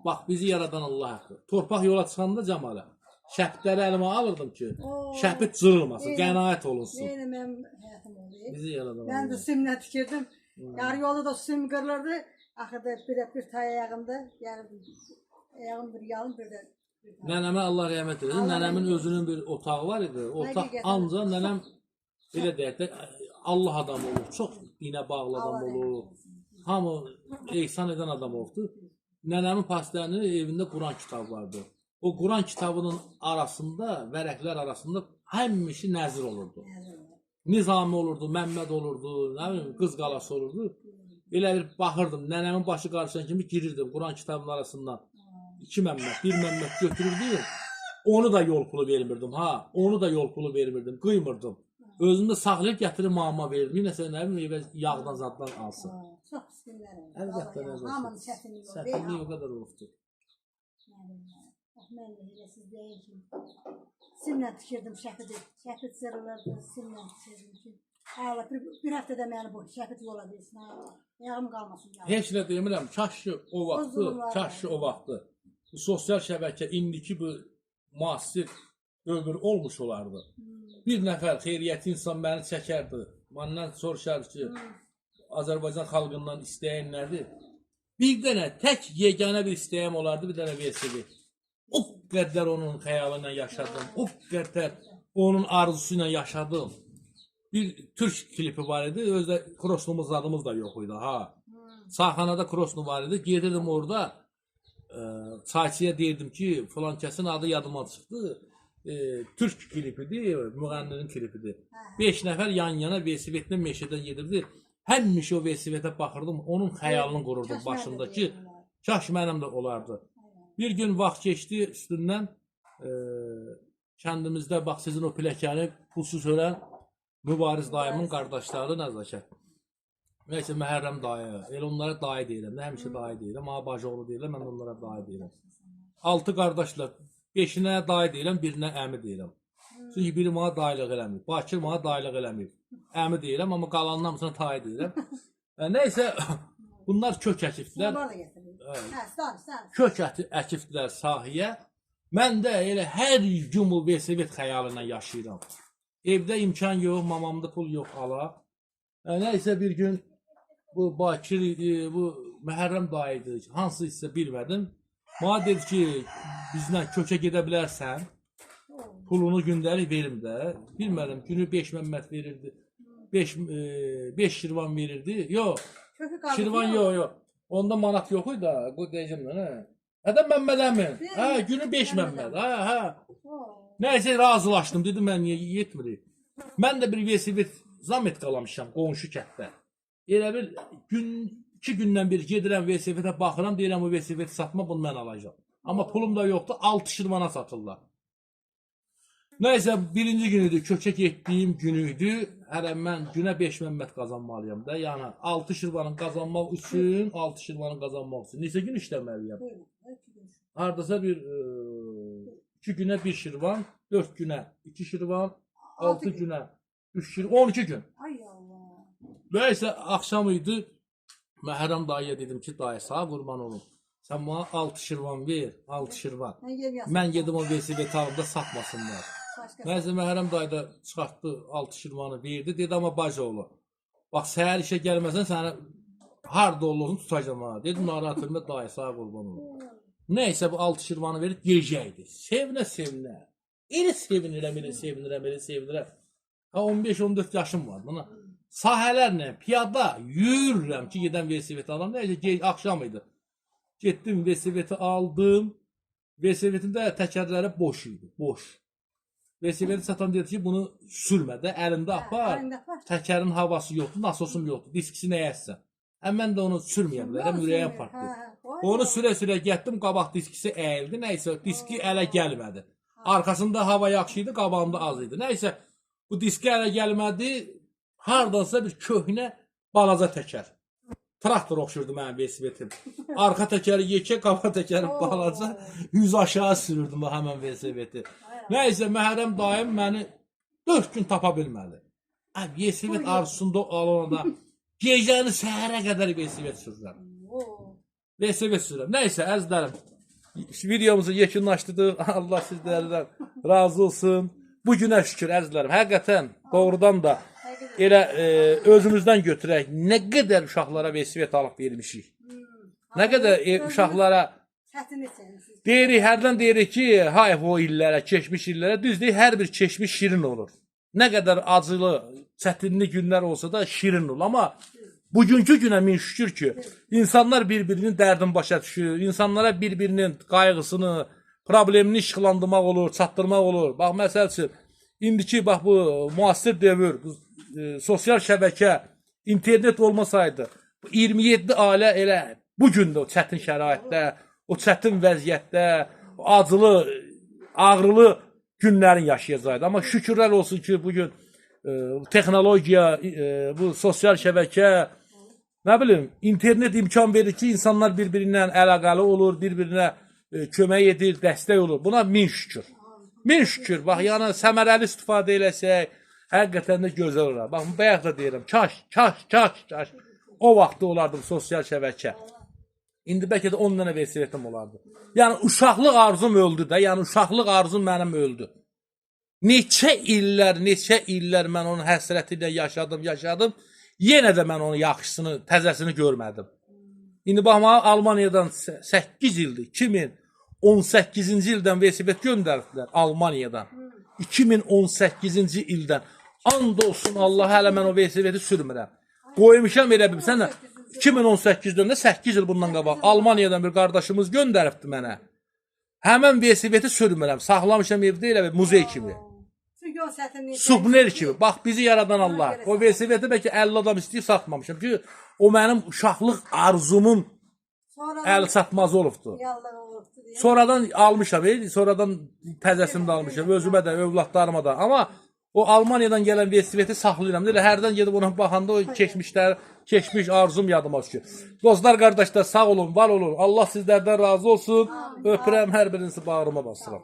Bax, bizi yaradan Allah haqqı. Torpaq yola çıxanda Cəmalə, şəhbləri əlimə alırdım ki, şəhbət cırılmasın, qənaət olunsun. Mənim həyatım oldu. Bizi yaradan Allah. Mən də simlə tikirdim. Yarı yolu da sim qırılırdı. Axırda bir tay ayağımda, ayağım bir yalın bir də. Nənəmə Allah rəhmət eləsin. Nənəmin özünün bir otağı var idi. Otaq ancaq nənəm belə deyək də Allah adamı olur. Çox dinə bağlı adam olur. Hamı ehsan edən adam oldu. Nənəmin pastənin evində Quran kitabı vardı. O Quran kitabının arasında, vərəqlər arasında həmişə nəzir olurdu. Nizami olurdu, Məmməd olurdu, nə bilim, qız qalası olurdu. Elə bir baxırdım, nənəmin başı qarşıdan kimi girirdim Quran kitabının arasından. 2 Məmməd, 1 Məmməd götürürdüm. Onu da yol pulu vermirdim, onu da yol pulu vermirdim, qıymırdım. Özümdə saxlayıb gətirib mamama verirdim. Yine sən nə bilim, yağdan zaddan alsın. Çox piskinlər oldu. Əlbəttə, Hamının çətinliyi oldu. Çətinliyi o qədər olubdur. Mən də elə siz deyin ki, simlə tikirdim şəhidi. Şəhid zırılırdı, simlə tikirdim ki, Allah bir həftədə məni bu şəhid yola bilsin. Ayağım qalmasın. Heç nə demirəm, kaşı o vaxtı. Bu sosial şəbəkə, indiki bu müasir dövr olmuş olardı. Bir nəfər xeyriyyəti insan məni çəkərdi. Məndən soruşardı ki, Azərbaycan xalqından istəyən nədir? Bir dənə, tək yeganə bir istəyəm olardı, bir dənə VSV. O qədər onun xəyalıyla yaşadım, o qədər onun arzusu ilə yaşadım. Bir türk klipi var idi, özdə krosnumuz adımız da yox idi, Sağxanada krosnu var idi, gedirdim orada, çayçıya deyirdim ki, filan kəsin adı yadıma çıxdı. Türk klipidir, müğənninin klipidir. 5 nəfər yan-yana VSV-dən meşədən gedirdi. Həmişə o VSV-də baxırdım, onun xəyalını qururdum başımdakı. Kaş mənim də olardı. Bir gün vaxt keçdi üstündən, kəndimizdə, bax sizin o pləkəni pulsuz ölən Mübariz dayımın qardaşları nəzakət. Nəysə, Məhərrəm dayı, elə onlara dayı deyirəm, nə həmişə dayı deyirəm, amma bacıoğlu deyirəm, mən onlara dayı deyirəm. 6 qardaşlar, 5-inə dayı deyirəm, birinə əmi deyirəm. Çünki biri mənə dayılıq eləmir, Bakır mənə dayılıq eləmir. Əmi deyirəm, amma qalanın hamısına dayı deyirəm. Nəysə, bunlar kök əkifdilər. Kök əkifdilər sahəyə. Mən də elə hər gün bu VSV xəyalına yaşayıram. Evdə imkan yox, mamamda pul yox ala. Nəysə bir gün bu Bakır, bu Məhərrəm dayı idi, hansı isə bilmədim. Bana dedi ki, bizlə köçə gedə bilərsən, pulunu gündəlik verim də. Bilmədim, günü 5 Məmməd verirdi. 5 şirvan verirdi. Yox, Kökü qaldı. şirvan yox. Onda manat yox idi da, bu deyəcəm də, hə. Hədə Məmməd əmin. Hə, günü 5 Məmməd. Hə. Nəysə razılaşdım, dedim mən niyə yetmir. Mən də bir velosiped zamet qalamışam qonşu kənddə. Elə bir 2 gündən bir gedirəm velosipedə baxıram, deyirəm o velosipedi satma, bunu mən alacağam. Amma pulum da yoxdur, 6 şirvana satırlar. Nəysə birinci günüdür, köçə getdiyim günüydü. Hələ mən günə 5 Məmməd qazanmalıyam da. Yəni 6 şirvanı qazanmaq üçün, 6 şirvanı qazanmaq üçün neçə gün işləməliyəm? Hardasa bir 2 günə 1 şirvan, 4 günə 2 şirvan, 6 günə 3 şirvan, 12 gün. Ay Allah. Nəysə axşam idi. Məhərrəm dayıya dedim ki, dayı sağ qurban olum. Sən bana 6 şirvan ver, 6 şirvan. Mən gedim o velosiped alımda satmasınlar. Nəysə Məhərrəm dayı da çıxartdı 6 şirvanı verdi. Dedi amma bacıoğlu, bax səhər işə gəlməsən səni harda olursun tutacağım ha. Dedim narahat etmə dayı sağ qurban olum. Nəysə bu 6 şirvanı verib gecəydi. Sevinə. Elə sevinirəm. Ha 15-14 yaşım var buna. Sahələrlə piyada yürürəm ki, gedən velosiped alam. Nəysə axşam idi. Getdim velosipedi aldım. Velosipedin də təkərləri boş idi, boş. Velosipedi satan dedi ki, bunu sürmə də, əlində apar. Təkərin havası yoxdur, nasosum yoxdur, diskisi nəyəsə. Mən də onu sürməyə bilərəm, ürəyəm partlayır. Onu sürə-sürə getdim, qabaq diskisi əyildi, nəysə diski ələ gəlmədi. Arkasında hava yaxşı idi, qabağında az idi. Nəysə bu diski ələ gəlmədi, hardansa bir köhnə balaca təkər. Traktor oxşurdu mənim velosipedim. Arxa təkəri yekə, qabaq təkəri balaca, 100 aşağı sürürdüm həmən velosipedi. Nəysə Məhərrəm dayım məni 4 gün tapa bilmədi. Velosiped arzusunda alanda gecəni səhərə qədər velosiped sürürəm. Velosiped sürürəm. Nəysə əzizlərim, videomuzu yekunlaşdırdıq. Allah sizlərdən razı olsun. Bu günə şükür əzizlərim. Həqiqətən doğrudan da elə özümüzdən götürək. Nə qədər uşaqlara velosiped alıb vermişik. Nə qədər uşaqlara deyirik, hərdən deyirik ki, hayf o illərə, keçmiş illərə, düz deyik, hər bir keçmiş şirin olur. Nə qədər acılı, çətinli günlər olsa da şirin olur. Amma bugünkü günə min şükür ki, insanlar bir-birinin dərdini başa düşür, insanlara bir-birinin qayğısını, problemini işıqlandırmaq olur, çatdırmaq olur. Bax, məsəl üçün, indiki bax bu müasir dövr, sosial şəbəkə, internet olmasaydı, 27 ailə elə bugün də o çətin şəraitdə, o çətin vəziyyətdə, acılı, ağrılı günlərin yaşayacaqdı. Amma şükürlər olsun ki, bugün texnologiya, bu sosial şəbəkə, nə bilim, internet imkan verir ki, insanlar bir-birindən əlaqəli olur, bir-birinə kömək edir, dəstək olur. Buna min şükür. Min şükür. Bax, yəni səmərəli istifadə eləsək, həqiqətən də gözəl olar. Bax, bayaq da deyirəm, kaş. O vaxtda olardı bu sosial şəbəkə. İndi bəlkə də 10 dənə velosipedim olardı. Yəni, uşaqlıq arzum öldü də. Yəni, uşaqlıq arzum mənim öldü. Neçə illər mən onun həsrəti ilə yaşadım. Yenə də mən onun yaxşısını, təzəsini görmədim. İndi baxma, Almaniyadan 8 ildir, 2018-ci ildən velosiped göndərdilər Almaniyadan. 2018-ci ildən. And olsun Allah, hələ mən o velosipedi sürmürəm. Qoymuşam elə bir, sən də 2018-də 8 il bundan qabaq Almaniyadan bir qardaşımız göndəribdi mənə. Həmən velosipedi sürmürəm, saxlamışam evdə elə bir muzey kimi. Subner kimi. Bax, bizi yaradan Allah. O velosipedi bəlkə 50 adam istəyib satmamışam. Çünki o mənim uşaqlıq arzumun əl satmazı olubdu. Sonradan almışam, sonradan təzəsini də almışam, özümə də, övladlarıma da. Amma o Almaniyadan gələn velosipedi saxlayıram. Hərdən gedib ona baxanda o keçmiş arzum yadıma düşür. Dostlar, qardaşlar, sağ olun, var olun. Allah sizlərdən razı olsun. Öpürəm, hər birinizi bağrıma basıram.